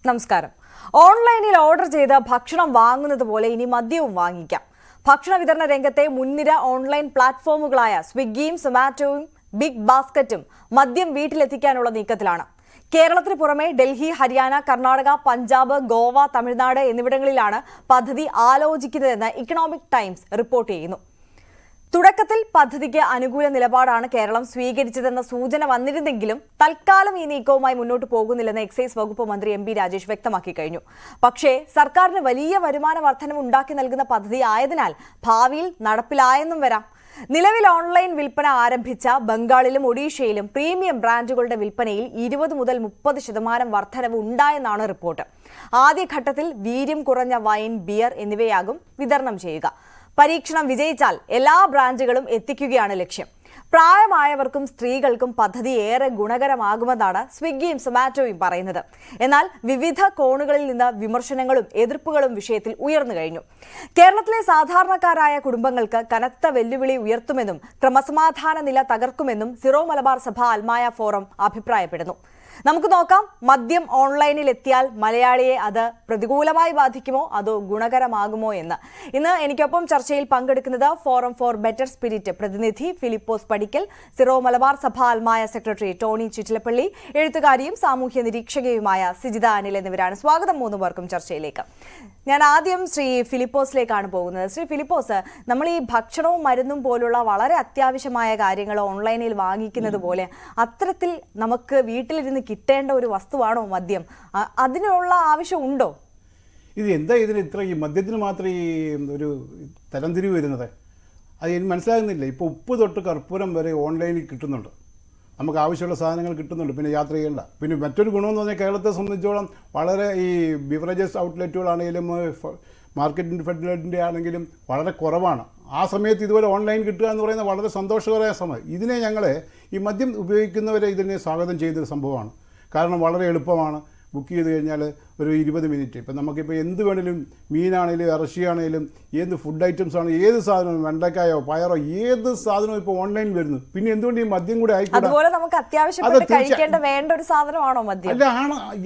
നമസ്കാരം. ഓൺലൈനിൽ ഓർഡർ ചെയ്ത് ഭക്ഷണം വാങ്ങുന്നത് പോലെ ഇനി മദ്യവും വാങ്ങിക്കാം. ഭക്ഷണ വിതരണ രംഗത്തെ മുൻനിര ഓൺലൈൻ പ്ലാറ്റ്ഫോമുകളായ സ്വിഗ്ഗിയും സൊമാറ്റോയും ബിഗ് ബാസ്ക്കറ്റും മദ്യം വീട്ടിലെത്തിക്കാനുള്ള നീക്കത്തിലാണ്. കേരളത്തിന് പുറമെ ഡൽഹി, ഹരിയാന, കർണാടക, പഞ്ചാബ്, ഗോവ, തമിഴ്നാട് എന്നിവിടങ്ങളിലാണ് പദ്ധതി ആലോചിക്കുന്നതെന്ന് ഇക്കണോമിക് ടൈംസ് റിപ്പോർട്ട് ചെയ്യുന്നു. തുടക്കത്തിൽ പദ്ധതിക്ക് അനുകൂല നിലപാടാണ് കേരളം സ്വീകരിച്ചതെന്ന സൂചന വന്നിരുന്നെങ്കിലും തൽക്കാലം ഈ നീക്കവുമായി മുന്നോട്ട് പോകുന്നില്ലെന്ന് എക്സൈസ് വകുപ്പ് മന്ത്രി എം പി രാജേഷ് വ്യക്തമാക്കി കഴിഞ്ഞു. പക്ഷേ സർക്കാരിന് വലിയ വരുമാന വർധനവ് ഉണ്ടാക്കി നൽകുന്ന പദ്ധതി ആയതിനാൽ ഭാവിയിൽ നടപ്പിലായെന്നും വരാം. നിലവിൽ ഓൺലൈൻ വിൽപ്പന ആരംഭിച്ച ബംഗാളിലും ഒഡീഷയിലും പ്രീമിയം ബ്രാൻഡുകളുടെ വിൽപ്പനയിൽ 20 മുതൽ 30% വർധനവ് ഉണ്ടായെന്നാണ് റിപ്പോർട്ട്. ആദ്യഘട്ടത്തിൽ വീര്യം കുറഞ്ഞ വൈൻ, ബിയർ എന്നിവയാകും വിതരണം ചെയ്യുക. പരീക്ഷണം വിജയിച്ചാൽ എല്ലാ ബ്രാൻഡുകളും എത്തിക്കുകയാണ് ലക്ഷ്യം. പ്രായമായവർക്കും സ്ത്രീകൾക്കും പദ്ധതി ഏറെ ഗുണകരമാകുമെന്നാണ് സ്വിഗ്ഗിയും സൊമാറ്റോയും പറയുന്നത്. എന്നാൽ വിവിധ കോണുകളിൽ നിന്ന് വിമർശനങ്ങളും എതിർപ്പുകളും വിഷയത്തിൽ ഉയർന്നു കഴിഞ്ഞു. കേരളത്തിലെ സാധാരണക്കാരായ കുടുംബങ്ങൾക്ക് കനത്ത വെല്ലുവിളി ഉയർത്തുമെന്നും ക്രമസമാധാന നില തകർക്കുമെന്നും സിറോ മലബാർ സഭ അൽമായ ഫോറം അഭിപ്രായപ്പെടുന്നു. നമുക്ക് നോക്കാം, മദ്യം ഓൺലൈനിൽ എത്തിയാൽ മലയാളിയെ അത് പ്രതികൂലമായി ബാധിക്കുമോ അതോ ഗുണകരമാകുമോ എന്ന്. ഇന്ന് എനിക്കൊപ്പം ചർച്ചയിൽ പങ്കെടുക്കുന്നത് ഫോറം ഫോർ ബെറ്റർ സ്പിരിറ്റ് പ്രതിനിധി ഫിലിപ്പോസ് പടിക്കൽ, സിറോ മലബാർ സഭ അൽമായ സെക്രട്ടറി ടോണി ചിറ്റിലപ്പള്ളി, എഴുത്തുകാരിയും സാമൂഹ്യ നിരീക്ഷകയുമായ സിജിത അനിൽ എന്നിവരാണ്. സ്വാഗതം മൂന്ന് പേർക്കും ചർച്ചയിലേക്ക്. ഞാൻ ആദ്യം ശ്രീ ഫിലിപ്പോസിലേക്കാണ് പോകുന്നത്. ശ്രീ ഫിലിപ്പോസ്, നമ്മൾ ഈ ഭക്ഷണവും മരുന്നും പോലുള്ള വളരെ അത്യാവശ്യമായ കാര്യങ്ങൾ ഓൺലൈനിൽ വാങ്ങിക്കുന്നത് പോലെ അത്തരത്തിൽ നമുക്ക് വീട്ടിലിരുന്ന് കിട്ടേണ്ട ഒരു വസ്തുവാണോ മദ്യം? അതിനുള്ള ആവശ്യം ഉണ്ടോ? ഇത് എന്താ ഇതിന് ഇത്ര ഈ മദ്യത്തിന് മാത്രം ഈ ഒരു തരംതിരിവ് വരുന്നത്? അത് എനിക്ക് മനസ്സിലാകുന്നില്ല. ഇപ്പോൾ ഉപ്പ് തൊട്ട് കർപ്പൂരം വരെ ഓൺലൈനിൽ കിട്ടുന്നുണ്ട്. നമുക്ക് ആവശ്യമുള്ള സാധനങ്ങൾ കിട്ടുന്നുണ്ട്, പിന്നെ യാത്ര ചെയ്യേണ്ട. പിന്നെ മറ്റൊരു ഗുണമെന്ന് പറഞ്ഞാൽ കേരളത്തെ സംബന്ധിച്ചോളം വളരെ ഈ ബിവറേജസ് ഔട്ട്ലെറ്റുകളാണെങ്കിലും മാർക്കറ്റിൻ്റെ ഫെഡറേറ്റിൻ്റെ ആണെങ്കിലും വളരെ കുറവാണ്. ആ സമയത്ത് ഇതുപോലെ ഓൺലൈൻ കിട്ടുക എന്ന് പറയുന്നത് വളരെ സന്തോഷകരമായ സമയം. ഇതിനെ ഞങ്ങൾ ഈ മദ്യം ഉപയോഗിക്കുന്നവരെ ഇതിനെ സ്വാഗതം ചെയ്തൊരു സംഭവമാണ്. കാരണം വളരെ എളുപ്പമാണ്. ബുക്ക് ചെയ്ത് കഴിഞ്ഞാൽ ഒരു 20 മിനിറ്റ്. ഇപ്പം നമുക്കിപ്പോൾ എന്ത് വേണേലും, മീനാണേലും ഇറച്ചിയാണേലും ഏത് ഫുഡ് ഐറ്റംസ് ആണ്, ഏത് സാധനവും, വെണ്ടക്കായോ പയറോ ഏത് സാധനവും ഇപ്പോൾ ഓൺലൈൻ വരുന്നു. പിന്നെ എന്തുകൊണ്ട് ഈ മദ്യം കൂടെ ആയിക്കോട്ടെ?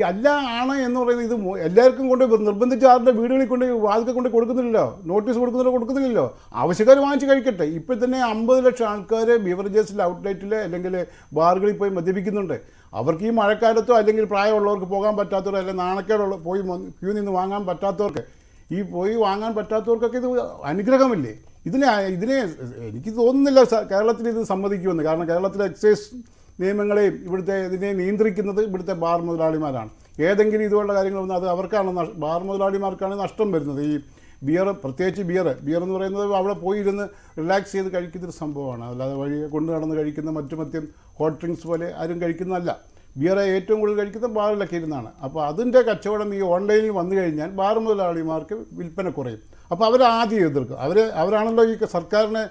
അല്ല ആണ് എന്ന് പറയുന്നത് ഇത് എല്ലാവർക്കും കൊണ്ട് നിർബന്ധിച്ച് ആരുടെ വീടുകളിൽ കൊണ്ട് വാതിൽക്ക് കൊണ്ട് കൊടുക്കുന്നില്ലല്ലോ, നോട്ടീസ് കൊടുക്കുന്നില്ലല്ലോ. ആവശ്യക്കാർ വാങ്ങിച്ച് കഴിക്കട്ടെ. ഇപ്പോൾ തന്നെ 50 ലക്ഷം ആൾക്കാർ ബിവറേജസിൽ ഔട്ട്ലെറ്റിൽ അല്ലെങ്കിൽ ബാറുകളിൽ പോയി മദ്യപിക്കുന്നുണ്ട്. അവർക്ക് ഈ മഴക്കാലത്തോ അല്ലെങ്കിൽ പ്രായമുള്ളവർക്ക് പോകാൻ പറ്റാത്തവരോ അല്ലെങ്കിൽ നാണക്കേടുള്ള പോയി ക്യൂ നിന്ന് വാങ്ങാൻ പറ്റാത്തവർക്ക്, ഈ പോയി വാങ്ങാൻ പറ്റാത്തവർക്കൊക്കെ ഇത് അനുഗ്രഹമല്ലേ? ഇതിനെ എനിക്ക് തോന്നുന്നില്ല കേരളത്തിൽ ഇത് സമ്മതിക്കുമെന്ന്. കാരണം കേരളത്തിലെ എക്സൈസ് നിയമങ്ങളെയും ഇവിടുത്തെ ഇതിനെ നിയന്ത്രിക്കുന്നത് ഇവിടുത്തെ ബാർ മുതലാളിമാരാണ്. ഏതെങ്കിലും ഇതുപോലുള്ള കാര്യങ്ങൾ വന്നാൽ അത് അവർക്കാണ്, ബാർ മുതലാളിമാർക്കാണ് നഷ്ടം വരുന്നത്. ഈ ബിയർ, പ്രത്യേകിച്ച് ബിയർ എന്ന് പറയുന്നത് അവിടെ പോയി ഇരുന്ന് റിലാക്സ് ചെയ്ത് കഴിക്കുന്നൊരു സംഭവമാണ്. അല്ലാതെ വഴി കൊണ്ടു നടന്ന് കഴിക്കുന്ന മറ്റു മദ്യം, ഹോട്ട് ഡ്രിങ്ക്സ് പോലെ ആരും കഴിക്കുന്നതല്ല. ബിയറെ ഏറ്റവും കൂടുതൽ കഴിക്കുന്ന ബാറിലൊക്കെ ഇരുന്നാണ്. അപ്പോൾ അതിൻ്റെ കച്ചവടം ഈ ഓൺലൈനിൽ വന്നു കഴിഞ്ഞാൽ ബാർ മുതലാളിമാർക്ക് വിൽപ്പന കുറയും. അപ്പോൾ അവർ ആദ്യം എതിർക്കും. അവരാണല്ലോ ഈ സർക്കാരിനെ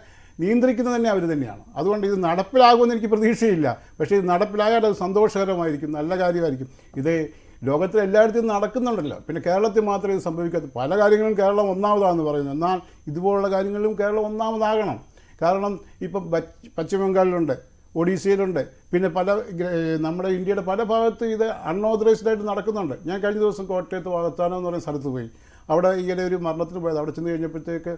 നിയന്ത്രിക്കുന്നത് തന്നെ അവർ തന്നെയാണ്. അതുകൊണ്ട് ഇത് നടപ്പിലാകുമെന്ന് എനിക്ക് പ്രതീക്ഷയില്ല. പക്ഷേ ഇത് നടപ്പിലായാൽ അത് സന്തോഷകരമായിരിക്കും, നല്ല കാര്യമായിരിക്കും. ഇത് ലോകത്തിൽ എല്ലായിടത്തും നടക്കുന്നുണ്ടല്ലോ. പിന്നെ കേരളത്തിൽ മാത്രമേ ഇത് സംഭവിക്കാത്ത. പല കാര്യങ്ങളും കേരളം ഒന്നാമതാണെന്ന് പറയുന്നു. എന്നാൽ ഇതുപോലുള്ള കാര്യങ്ങളിലും കേരളം ഒന്നാമതാകണം. കാരണം ഇപ്പം പശ്ചിമ ബംഗാളിലുണ്ട്, ഒഡീഷയിലുണ്ട്, പിന്നെ നമ്മുടെ ഇന്ത്യയുടെ പല ഭാഗത്ത് ഇത് അൺഓതറൈസ്ഡായിട്ട് നടക്കുന്നുണ്ട്. ഞാൻ കഴിഞ്ഞ ദിവസം കോട്ടയത്ത് വാകത്താനം എന്ന് പറയുന്ന സ്ഥലത്ത് പോയി. അവിടെ ഇങ്ങനെ ഒരു മരണത്തിന് പോയത്. അവിടെ ചെന്ന് കഴിഞ്ഞപ്പോഴത്തേക്ക്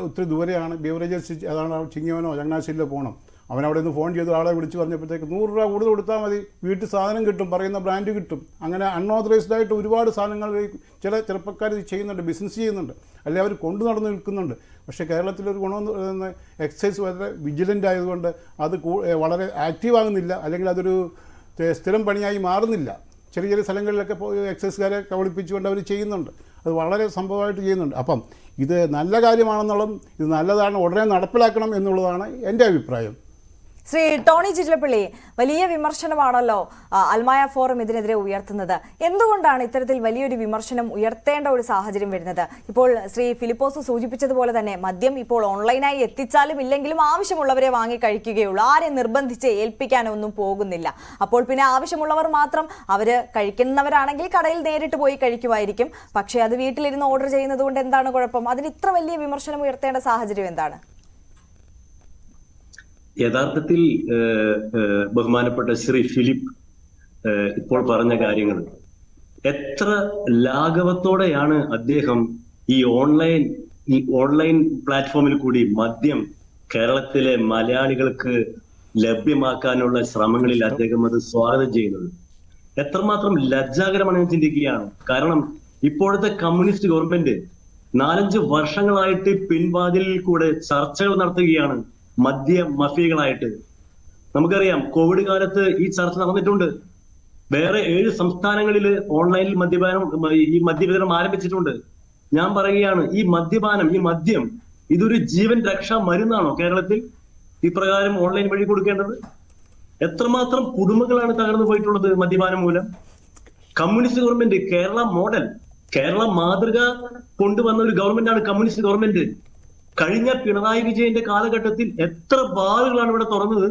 ഒത്തിരി ദൂരെയാണ് ബിവറേജസ്, അതാണ് ചിങ്ങവനോ ചങ്ങനാശ്ശേരിയിലോ പോകണം. അവനവിടെ നിന്ന് ഫോൺ ചെയ്ത് ആളെ വിളിച്ച് പറഞ്ഞപ്പോഴത്തേക്ക് 100 രൂപ കൂടുതൽ കൊടുത്താൽ മതി, വീട്ടിൽ സാധനം കിട്ടും, പറയുന്ന ബ്രാൻഡ് കിട്ടും. അങ്ങനെ അൺഓതറൈസ്ഡായിട്ട് ഒരുപാട് സാധനങ്ങൾ ചില ചെറുപ്പക്കാർ ചെയ്യുന്നുണ്ട്, ബിസിനസ് ചെയ്യുന്നുണ്ട്, അല്ലെങ്കിൽ അവർ കൊണ്ടു നടന്ന് നിൽക്കുന്നുണ്ട്. പക്ഷേ കേരളത്തിലൊരു ഗുണമെന്ന് പറയുന്നത് എക്സൈസ് വളരെ വിജിലൻ്റ് ആയതുകൊണ്ട് അത് വളരെ ആക്റ്റീവ് ആകുന്നില്ല, അല്ലെങ്കിൽ അതൊരു സ്ഥിരം പണിയായി മാറുന്നില്ല. ചെറിയ ചെറിയ സ്ഥലങ്ങളിലൊക്കെ പോയി എക്സൈസുകാരെ കബളിപ്പിച്ചുകൊണ്ട് അവർ ചെയ്യുന്നുണ്ട്. അത് വളരെ സംഭവമായിട്ട് ചെയ്യുന്നുണ്ട്. അപ്പം ഇത് നല്ല കാര്യമാണെന്നുള്ളതും ഇത് നല്ലതാണ്, ഉടനെ നടപ്പിലാക്കണം എന്നുള്ളതാണ് എൻ്റെ അഭിപ്രായം. ശ്രീ ടോണി ചിറ്റിലപ്പള്ളി, വലിയ വിമർശനമാണല്ലോ അൽമായ ഫോറം ഇതിനെതിരെ ഉയർത്തുന്നത്. എന്തുകൊണ്ടാണ് ഇത്തരത്തിൽ വലിയൊരു വിമർശനം ഉയർത്തേണ്ട ഒരു സാഹചര്യം വരുന്നത്? ഇപ്പോൾ ശ്രീ ഫിലിപ്പോസ് സൂചിപ്പിച്ചതുപോലെ തന്നെ മദ്യം ഇപ്പോൾ ഓൺലൈനായി എത്തിച്ചാലും ഇല്ലെങ്കിലും ആവശ്യമുള്ളവരെ വാങ്ങി കഴിക്കുകയുള്ളൂ. ആരെ നിർബന്ധിച്ച് ഏൽപ്പിക്കാനൊന്നും പോകുന്നില്ല. അപ്പോൾ പിന്നെ ആവശ്യമുള്ളവർ മാത്രം, അവർ കഴിക്കുന്നവരാണെങ്കിൽ കടയിൽ നേരിട്ട് പോയി കഴിക്കുമായിരിക്കും. പക്ഷേ അത് വീട്ടിലിരുന്ന് ഓർഡർ ചെയ്യുന്നത് കൊണ്ട് എന്താണ് കുഴപ്പം? അതിന് ഇത്ര വലിയ വിമർശനം ഉയർത്തേണ്ട സാഹചര്യം എന്താണ്? യഥാർത്ഥത്തിൽ ബഹുമാനപ്പെട്ട ശ്രീ ഫിലിപ്പ് ഇപ്പോൾ പറഞ്ഞ കാര്യങ്ങൾ എത്ര ലാഘവത്തോടെയാണ് അദ്ദേഹം ഈ ഓൺലൈൻ പ്ലാറ്റ്ഫോമിൽ കൂടി മദ്യം കേരളത്തിലെ മലയാളികൾക്ക് ലഭ്യമാക്കാനുള്ള ശ്രമങ്ങളിൽ അദ്ദേഹം അത് സ്വാഗതം ചെയ്യുന്നത്. എത്രമാത്രം ലജ്ജാകരമാണെന്ന് ചിന്തിക്കുകയാണ്. കാരണം ഇപ്പോഴത്തെ കമ്മ്യൂണിസ്റ്റ് ഗവൺമെന്റ് 4-5 വർഷങ്ങളായിട്ട് പിൻവാതിലിൽ കൂടെ ചർച്ചകൾ നടത്തുകയാണ് മദ്യ മഫിയകളായിട്ട്. നമുക്കറിയാം കോവിഡ് കാലത്ത് ഈ ചർച്ച നടന്നിട്ടുണ്ട്. വേറെ 7 സംസ്ഥാനങ്ങളിൽ ഓൺലൈനിൽ ഈ മദ്യവിതരണം ആരംഭിച്ചിട്ടുണ്ട്. ഞാൻ പറയുകയാണ്, ഈ മദ്യം ഇതൊരു ജീവൻ രക്ഷാ മരുന്നാണോ കേരളത്തിൽ ഇപ്രകാരം ഓൺലൈൻ വഴി കൊടുക്കേണ്ടത്? എത്രമാത്രം കുടുംബങ്ങളാണ് തകർന്നു പോയിട്ടുള്ളത് മദ്യപാനം മൂലം. കമ്മ്യൂണിസ്റ്റ് ഗവൺമെന്റ് കേരള മാതൃക കൊണ്ടുവന്ന ഒരു ഗവൺമെന്റ് ആണ് കമ്മ്യൂണിസ്റ്റ് ഗവൺമെന്റ്. കഴിഞ്ഞ പിണറായി വിജയന്റെ കാലഘട്ടത്തിൽ എത്ര ബാറുകളാണ് ഇവിടെ തുറന്നത്.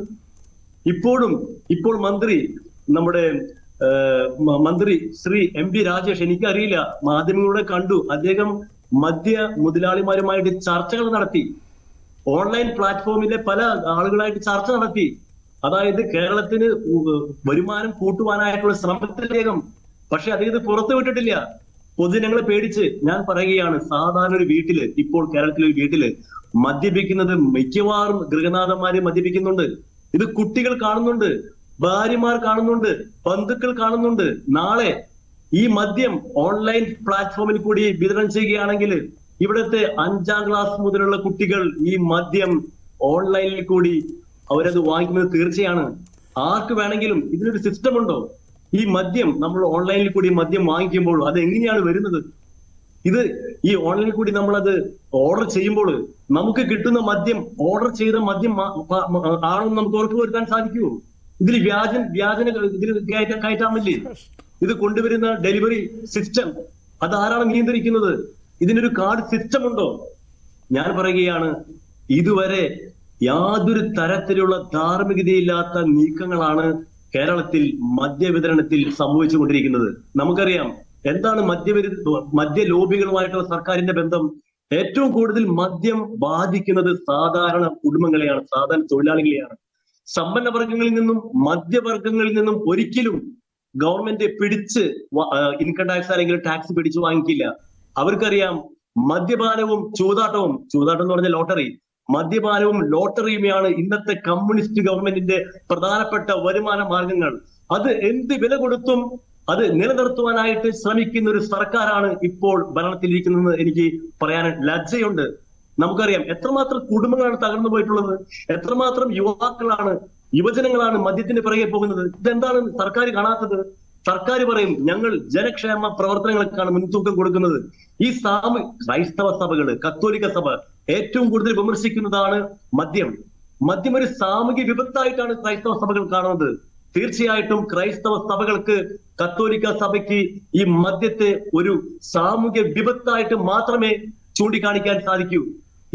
ഇപ്പോൾ നമ്മുടെ മന്ത്രി ശ്രീ MP രാജേഷ്, എനിക്കറിയില്ല, മാധ്യമങ്ങളിലൂടെ കണ്ടു, അദ്ദേഹം മദ്യ മുതലാളിമാരുമായിട്ട് ചർച്ചകൾ നടത്തി. ഓൺലൈൻ പ്ലാറ്റ്ഫോമിലെ പല ആളുകളായിട്ട് ചർച്ച നടത്തി. അതായത് കേരളത്തിന് വരുമാനം കൂട്ടുവാനായിട്ടുള്ള ശ്രമത്തിലേകം. പക്ഷെ അദ്ദേഹം പുറത്തു വിട്ടിട്ടില്ല, പൊതുജനങ്ങളെ പേടിച്ച്. ഞാൻ പറയുകയാണ്, സാധാരണ ഒരു വീട്ടില്, ഇപ്പോൾ കേരളത്തിലെ ഒരു വീട്ടില് മദ്യപിക്കുന്നത് മിക്കവാറും ഗൃഹനാഥന്മാര് മദ്യപിക്കുന്നുണ്ട്. ഇത് കുട്ടികൾ കാണുന്നുണ്ട്, ഭാര്യമാർ കാണുന്നുണ്ട്, ബന്ധുക്കൾ കാണുന്നുണ്ട്. നാളെ ഈ മദ്യം ഓൺലൈൻ പ്ലാറ്റ്ഫോമിൽ കൂടി വിതരണം ചെയ്യുകയാണെങ്കിൽ ഇവിടുത്തെ 5ാം ക്ലാസ് മുതലുള്ള കുട്ടികൾ ഈ മദ്യം ഓൺലൈനിൽ കൂടി അവരത് വാങ്ങിക്കുന്നത് തീർച്ചയാണ്. ആർക്ക് വേണമെങ്കിലും ഇതിനൊരു സിസ്റ്റം ഉണ്ടോ? ഈ മദ്യം നമ്മൾ ഓൺലൈനിൽ കൂടി മദ്യം വാങ്ങിക്കുമ്പോൾ അത് എങ്ങനെയാണ് വരുന്നത്? ഈ ഓൺലൈനിൽ കൂടി നമ്മളത് ഓർഡർ ചെയ്യുമ്പോൾ നമുക്ക് കിട്ടുന്ന മദ്യം ഓർഡർ ചെയ്ത മദ്യം ആണെന്ന് നമുക്ക് ഉറപ്പുവരുത്താൻ സാധിക്കുമോ? ഇതിൽ വ്യാജന ഇതിൽ കയറ്റാമില്ലേ? ഇത് കൊണ്ടുവരുന്ന ഡെലിവറി സിസ്റ്റം അതാരാണ് നിയന്ത്രിക്കുന്നത്? ഇതിനൊരു കാർഡ് സിസ്റ്റം ഉണ്ടോ? ഞാൻ പറയുകയാണ്, ഇതുവരെ യാതൊരു തരത്തിലുള്ള ധാർമ്മികതയില്ലാത്ത നീക്കങ്ങളാണ് കേരളത്തിൽ മദ്യവിതരണത്തിൽ സംഭവിച്ചുകൊണ്ടിരിക്കുന്നത്. നമുക്കറിയാം എന്താണ് മദ്യ ലോബികളുമായിട്ടുള്ള സർക്കാരിന്റെ ബന്ധം. ഏറ്റവും കൂടുതൽ മദ്യം ബാധിക്കുന്നത് സാധാരണ കുടുംബങ്ങളെയാണ്, സാധാരണ തൊഴിലാളികളെയാണ്. സമ്പന്ന വർഗങ്ങളിൽ നിന്നും മധ്യവർഗങ്ങളിൽ നിന്നും ഒരിക്കലും ഗവൺമെന്റ് പിടിച്ച് ഇൻകം ടാക്സ് അല്ലെങ്കിൽ ടാക്സ് പിടിച്ചു വാങ്ങിക്കില്ല. അവർക്കറിയാം മദ്യപാനവും ചൂതാട്ടം എന്ന് പറഞ്ഞ ലോട്ടറി, മദ്യപാനവും ലോട്ടറിയുമാണ് ഇന്നത്തെ കമ്മ്യൂണിസ്റ്റ് ഗവൺമെന്റിന്റെ പ്രധാനപ്പെട്ട വരുമാന മാർഗങ്ങൾ. അത് എന്ത് വില കൊടുത്തും അത് നിലനിർത്തുവാനായിട്ട് ശ്രമിക്കുന്ന ഒരു സർക്കാരാണ് ഇപ്പോൾ ഭരണത്തിലിരിക്കുന്നതെന്ന് എനിക്ക് പറയാൻ ലജ്ജയുണ്ട്. നമുക്കറിയാം എത്രമാത്രം കുടുംബങ്ങളാണ് തകർന്നു പോയിട്ടുള്ളത്, എത്രമാത്രം യുവജനങ്ങളാണ് മദ്യത്തിന് പിറകെ പോകുന്നത്. ഇതെന്താണ് സർക്കാർ കാണാത്തത്? സർക്കാർ പറയും ഞങ്ങൾ ജനക്ഷേമ പ്രവർത്തനങ്ങൾക്കാണ് മുൻതൂക്കം കൊടുക്കുന്നത്. ഈ ക്രൈസ്തവ സഭകള്, കത്തോലിക്ക സഭ ഏറ്റവും കൂടുതൽ വിമർശിക്കുന്നതാണ് മദ്യം ഒരു സാമൂഹ്യ വിപത്തായിട്ടാണ് ക്രൈസ്തവ സഭകൾ കാണുന്നത്. തീർച്ചയായിട്ടും ക്രൈസ്തവ സഭകൾക്ക്, കത്തോലിക്ക സഭയ്ക്ക് ഈ മദ്യത്തെ ഒരു സാമൂഹ്യ വിപത്തായിട്ട് മാത്രമേ ചൂണ്ടിക്കാണിക്കാൻ സാധിക്കൂ.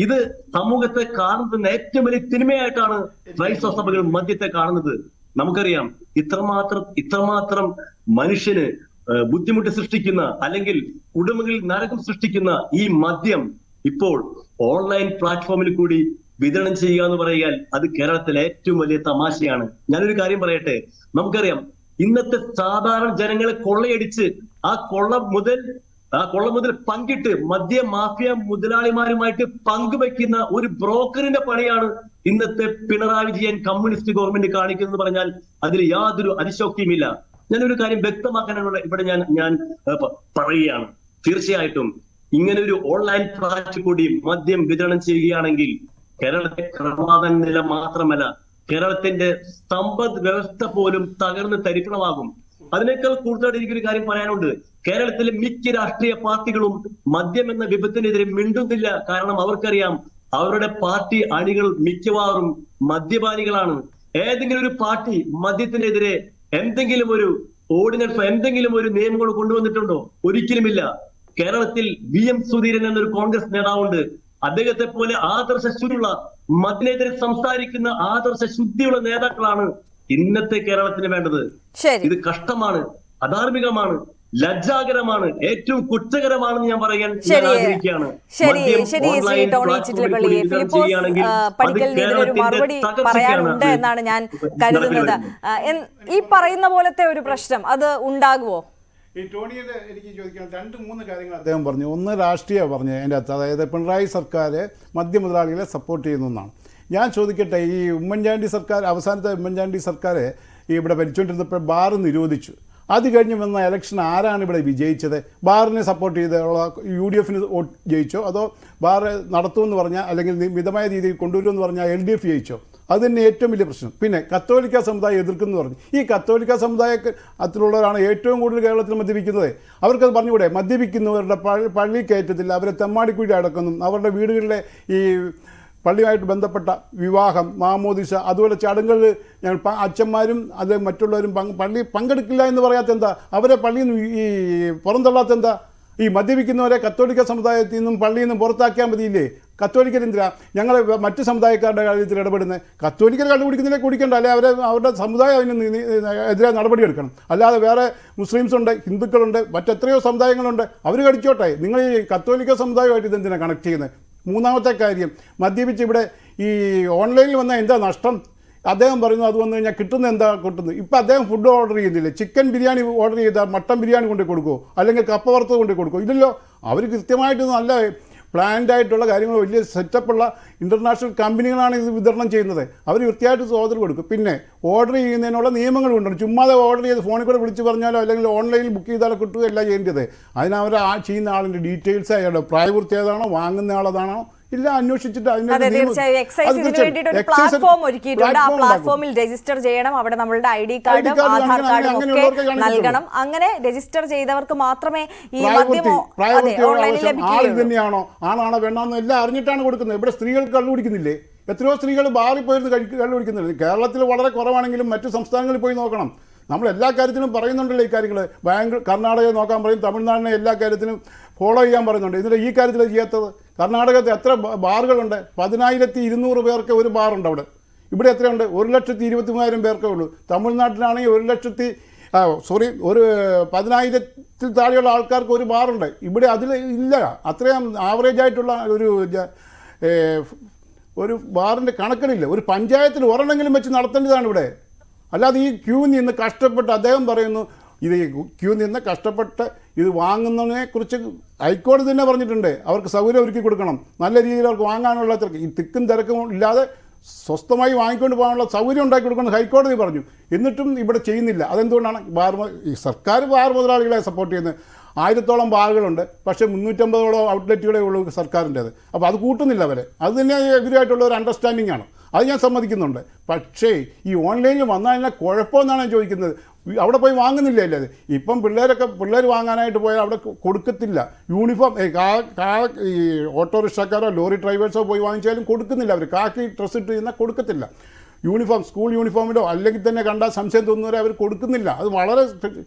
ഇത് സമൂഹത്തെ കാണുന്ന ഏറ്റവും വലിയ തിന്മയായിട്ടാണ് ക്രൈസ്തവ സഭകൾ മദ്യത്തെ കാണുന്നത്. നമുക്കറിയാം ഇത്രമാത്രം മനുഷ്യന് ബുദ്ധിമുട്ട് സൃഷ്ടിക്കുന്ന അല്ലെങ്കിൽ കുടുംബങ്ങളിൽ നരകം സൃഷ്ടിക്കുന്ന ഈ മദ്യം ഇപ്പോൾ ഓൺലൈൻ പ്ലാറ്റ്ഫോമിൽ കൂടി വിതരണം ചെയ്യുക എന്ന് പറയാൽ അത് കേരളത്തിലെ ഏറ്റവും വലിയ തമാശയാണ്. ഞാനൊരു കാര്യം പറയട്ടെ, നമുക്കറിയാം ഇന്നത്തെ സാധാരണ ജനങ്ങളെ കൊള്ളയടിച്ച് ആ കൊള്ള മുതൽ പങ്കിട്ട് മദ്യ മാഫിയ മുതലാളിമാരുമായിട്ട് പങ്കുവെക്കുന്ന ഒരു ബ്രോക്കറിന്റെ പണിയാണ് ഇന്നത്തെ പിണറായി വിജയൻ കമ്മ്യൂണിസ്റ്റ് ഗവൺമെന്റ് കാണിക്കുന്നത് പറഞ്ഞാൽ അതിൽ യാതൊരു അതിശോക്തിയുമില്ല. ഞാനൊരു കാര്യം വ്യക്തമാക്കാനുള്ള ഇവിടെ ഞാൻ പറയുകയാണ്. തീർച്ചയായിട്ടും ഇങ്ങനെ ഒരു ഓൺലൈൻ പ്ലാറ്റ്ഫോം കൂടി മദ്യം വിതരണം ചെയ്യുകയാണെങ്കിൽ കേരളത്തെ ക്രമവാദന നില മാത്രമല്ല, കേരളത്തിന്റെ സമ്പദ് വ്യവസ്ഥ പോലും തകർന്ന് തരിപ്പണമാകും. അതിനേക്കാൾ കൂടുതലായിട്ട് എനിക്കൊരു കാര്യം പറയാനുണ്ട്. കേരളത്തിലെ മിക്ക രാഷ്ട്രീയ പാർട്ടികളും മദ്യം എന്ന വിപത്തിനെതിരെ മിണ്ടുന്നില്ല. കാരണം അവർക്കറിയാം അവരുടെ പാർട്ടി അണികൾ മിക്കവാറും മദ്യപാനികളാണ്. ഏതെങ്കിലും ഒരു പാർട്ടി മദ്യത്തിനെതിരെ എന്തെങ്കിലും ഒരു ഓർഡിനൻസ്, എന്തെങ്കിലും ഒരു നിയമങ്ങൾ കൊണ്ടുവന്നിട്ടുണ്ടോ? ഒരിക്കലുമില്ല. കേരളത്തിൽ VM സുധീരൻ എന്നൊരു കോൺഗ്രസ് നേതാവുണ്ട്. അദ്ദേഹത്തെ പോലെ ആദർശശുദ്ധിയുള്ള മദ്യത്തിനെതിരെ സംസാരിക്കുന്ന ആദർശശുദ്ധിയുള്ള നേതാക്കളാണ് ഇന്നത്തെ കേരളത്തിന് വേണ്ടത്. ഇത് കഷ്ടമാണ്, അധാർമികമാണ്, ലജ്ജാകരമാണ്, ഏറ്റവും കുറ്റകരമാണെന്ന് ഞാൻ പറയാൻ ആഗ്രഹിക്കുകയാണ്. മറുപടി പറയാനുണ്ട് എന്നാണ് ഞാൻ കരുതുന്നത്. ഈ പറയുന്ന പോലത്തെ ഒരു പ്രശ്നം അത് ഉണ്ടാകുമോ? ഈ ടോണിയുടെ എനിക്ക് ചോദിക്കാൻ 2-3 കാര്യങ്ങൾ അദ്ദേഹം പറഞ്ഞു. ഒന്ന് രാഷ്ട്രീയം പറഞ്ഞു അതിൻ്റെ അകത്ത്, അതായത് പിണറായി സർക്കാർ മദ്യമുതലാളികളെ സപ്പോർട്ട് ചെയ്യുന്നു എന്നാണ്. ഞാൻ ചോദിക്കട്ടെ, ഈ ഉമ്മൻചാണ്ടി സർക്കാർ, അവസാനത്തെ ഉമ്മൻചാണ്ടി സർക്കാർ ഇവിടെ ഭരിച്ചുകൊണ്ടിരുന്നപ്പോൾ ബാർ നിരോധിച്ചു. അത് കഴിഞ്ഞ് വന്ന ഇലക്ഷൻ ആരാണ് ഇവിടെ വിജയിച്ചത്? ബാറിനെ സപ്പോർട്ട് ചെയ്ത UDF വോട്ട് ജയിച്ചോ, അതോ ബാർ നടത്തുമെന്ന് പറഞ്ഞാൽ അല്ലെങ്കിൽ മിതമായ രീതിയിൽ കൊണ്ടുവരുമെന്ന് പറഞ്ഞാൽ LDF ജയിച്ചോ? അത് തന്നെ ഏറ്റവും വലിയ പ്രശ്നം. പിന്നെ കത്തോലിക്ക സമുദായം എതിർക്കുന്നു പറഞ്ഞു. ഈ കത്തോലിക്ക സമുദായത്തിലുള്ളവരാണ് ഏറ്റവും കൂടുതൽ കേരളത്തിൽ മദ്യപിക്കുന്നത്. അവർക്കത് പറഞ്ഞുകൂടെ? മദ്യപിക്കുന്നവരുടെ പള്ളി കയറ്റത്തില്ല, അവരെ തെമ്മാടിക്കുഴി അടക്കുന്നു, അവരുടെ വീടുകളിലെ ഈ പള്ളിയുമായിട്ട് ബന്ധപ്പെട്ട വിവാഹം, മാമോദിസ, അതുപോലെ ചടങ്ങുകളിൽ ഞങ്ങൾ അച്ഛന്മാരും അത് മറ്റുള്ളവരും പള്ളി പങ്കെടുക്കില്ല എന്ന് പറയാത്ത എന്താ? അവരെ പള്ളിയിൽ നിന്ന് ഈ പുറന്തള്ളാത്ത എന്താ? ഈ മദ്യപിക്കുന്നവരെ കത്തോലിക്ക സമുദായത്തിൽ നിന്നും പള്ളിയിൽ നിന്നും പുറത്താക്കിയാൽ മതിയില്ലേ? കത്തോലിക്കരെന്തിനാ ഞങ്ങൾ മറ്റ് സമുദായക്കാരുടെ കാര്യത്തിൽ ഇടപെടുന്നത്? കത്തോലിക്കർ കണ്ടുപിടിക്കുന്നതിനെ കുടിക്കണ്ട, അല്ലെ അവരുടെ സമുദായം അതിന് എതിരെ നടപടിയെടുക്കണം. അല്ലാതെ വേറെ മുസ്ലിംസ് ഉണ്ട്, ഹിന്ദുക്കളുണ്ട്, മറ്റെത്രയോ സമുദായങ്ങളുണ്ട്, അവർ കടിച്ചോട്ടെ. നിങ്ങൾ ഈ കത്തോലിക്ക സമുദായമായിട്ട് ഇതെന്തിനാണ് കണക്ട് ചെയ്യുന്നത്? മൂന്നാമത്തെ കാര്യം, മദ്യപിച്ച് ഇവിടെ ഈ ഓൺലൈനിൽ വന്നാൽ എന്താ നഷ്ടം? അദ്ദേഹം പറയുന്നു അത് വന്നു കഴിഞ്ഞാൽ കിട്ടുന്നത് എന്താ കിട്ടുന്നത്? ഇപ്പം അദ്ദേഹം ഫുഡ് ഓർഡർ ചെയ്യുന്നില്ലേ? ചിക്കൻ ബിരിയാണി ഓർഡർ ചെയ്താൽ മട്ടൻ ബിരിയാണി കൊണ്ട് കൊടുക്കുമോ, അല്ലെങ്കിൽ കപ്പ വറുത്തത് കൊണ്ട് കൊടുക്കുമോ? ഇല്ലല്ലോ. അവർ കൃത്യമായിട്ട് നല്ല പ്ലാൻഡ് ആയിട്ടുള്ള കാര്യങ്ങൾ, വലിയ സെറ്റപ്പുള്ള ഇൻ്റർനാഷണൽ കമ്പനികളാണ് ഇത് വിതരണം ചെയ്യുന്നത്. അവർ വൃത്തിയായിട്ട് ഓർഡർ കൊടുക്കും. പിന്നെ ഓർഡർ ചെയ്യുന്നതിനുള്ള നിയമങ്ങളുണ്ട്. ചുമ്മാതെ ഓർഡർ ചെയ്ത് ഫോണിൽ കൂടെ വിളിച്ച് പറഞ്ഞാലോ അല്ലെങ്കിൽ ഓൺലൈനിൽ ബുക്ക് ചെയ്താലോ കിട്ടുകയല്ല ചെയ്യേണ്ടത്. അതിനവർ ചെയ്യുന്ന ആളിൻ്റെ ഡീറ്റെയിൽസ്, അയാളുടെ പ്രായപൂർത്തി ഏതാണോ, വാങ്ങുന്ന ആളതാണോ ഇല്ല അന്വേഷിച്ചിട്ട് പ്ലാറ്റ്ഫോം ഒരുക്കിയിട്ടുണ്ട്. ആ പ്ലാറ്റ്ഫോമിൽ രജിസ്റ്റർ ചെയ്യണം. അവിടെ നമ്മളുടെ ID കാർഡും ആധാർ കാർഡും ഒക്കെ നൽകണം. അങ്ങനെ രജിസ്റ്റർ ചെയ്തവർക്ക് മാത്രമേ ഈ മദ്യം ഓൺലൈനിൽ ലഭിക്കുകയുള്ളൂ. തന്നെയാണോ, ആണാണോ വേണമെന്നോ എല്ലാം അറിഞ്ഞിട്ടാണ് കൊടുക്കുന്നത്. ഇവിടെ സ്ത്രീകൾ കള്ളു കുടിക്കുന്നില്ലേ? എത്രയോ സ്ത്രീകൾ ബാറിൽ പോയിരുന്ന് കള്ളു കുടിക്കുന്നില്ല. കേരളത്തിൽ വളരെ കുറവാണെങ്കിലും മറ്റു സംസ്ഥാനങ്ങളിൽ പോയി നോക്കണം. നമ്മൾ എല്ലാ കാര്യത്തിലും പറയുന്നുണ്ടല്ലോ ഈ കാര്യങ്ങൾ. കർണാടകയെ നോക്കാൻ പറയും, തമിഴ്നാടിനെ എല്ലാ കാര്യത്തിലും ഫോളോ ചെയ്യാൻ പറയുന്നുണ്ട്. ഇതിൽ ഈ കാര്യത്തിൽ ചെയ്യാത്തത്? കർണാടകത്തിൽ എത്ര ബാറുകളുണ്ട്? 10,200 പേർക്ക് ഒരു ബാറുണ്ട് അവിടെ. ഇവിടെ എത്രയുണ്ട്? 1,23,000 പേർക്കേ ഉള്ളൂ. തമിഴ്നാട്ടിലാണെങ്കിൽ 10,000 താഴെയുള്ള ആൾക്കാർക്ക് ഒരു ബാറുണ്ട്. ഇവിടെ അതിൽ ഇല്ല. അത്രയും ആവറേജ് ആയിട്ടുള്ള ഒരു ബാറിൻ്റെ കണക്കിലില്ല. ഒരു പഞ്ചായത്തിൽ ഒരെണ്ണെങ്കിലും വെച്ച് നടത്തേണ്ടതാണ് ഇവിടെ. അല്ലാതെ ഈ ക്യൂ നിന്ന് കഷ്ടപ്പെട്ട്, അദ്ദേഹം പറയുന്നു ഇത് ക്യൂ നിന്ന് കഷ്ടപ്പെട്ട് ഇത് വാങ്ങുന്നതിനെക്കുറിച്ച് ഹൈക്കോടതി തന്നെ പറഞ്ഞിട്ടുണ്ട്. അവർക്ക് സൗകര്യം ഒരുക്കി കൊടുക്കണം, നല്ല രീതിയിൽ അവർക്ക് വാങ്ങാനുള്ള ഈ തിക്കും തിരക്കും ഇല്ലാതെ സ്വസ്ഥമായി വാങ്ങിക്കൊണ്ട് പോകാനുള്ള സൗകര്യം ഉണ്ടാക്കി കൊടുക്കണം ഹൈക്കോടതി പറഞ്ഞു. എന്നിട്ടും ഇവിടെ ചെയ്യുന്നില്ല. അതെന്തുകൊണ്ടാണ്? ഈ സർക്കാർ ബാർ മുതലാളികളെ സപ്പോർട്ട് ചെയ്യുന്നത്. 1000-ഓളം ബാറുകളുണ്ട്, പക്ഷേ 350-ഓളം ഔട്ട്ലെറ്റുകളേ ഉള്ളൂ സർക്കാരിൻ്റേത്. അപ്പോൾ അത് കൂട്ടുന്നില്ല അവരെ. അത് തന്നെ ഇവരുമായിട്ടുള്ള ഒരു അണ്ടർസ്റ്റാൻഡിംഗ് ആണ്. അത് ഞാൻ സമ്മതിക്കുന്നുണ്ട്. പക്ഷേ ഈ ഓൺലൈനിൽ വന്നാൽ കുഴപ്പമെന്നാണ് ഞാൻ ചോദിക്കുന്നത്. അവിടെ പോയി വാങ്ങുന്നില്ല അല്ലേ? ഇപ്പം പിള്ളേർ വാങ്ങാനായിട്ട് പോയാൽ അവിടെ കൊടുക്കത്തില്ല. യൂണിഫോം ഈ ഓട്ടോറിക്ഷക്കാരോ ലോറി ഡ്രൈവേഴ്സോ പോയി വാങ്ങിച്ചാലും കൊടുക്കുന്നില്ല. അവർ കാക്കി ഡ്രസ്സ് ഇട്ട് ചെയ്യുന്ന കൊടുക്കത്തില്ല. യൂണിഫോം, സ്കൂൾ യൂണിഫോമിലോ അല്ലെങ്കിൽ തന്നെ കണ്ടാൽ സംശയം തോന്നുന്നവരെ അവർ കൊടുക്കുന്നില്ല. അത് വളരെ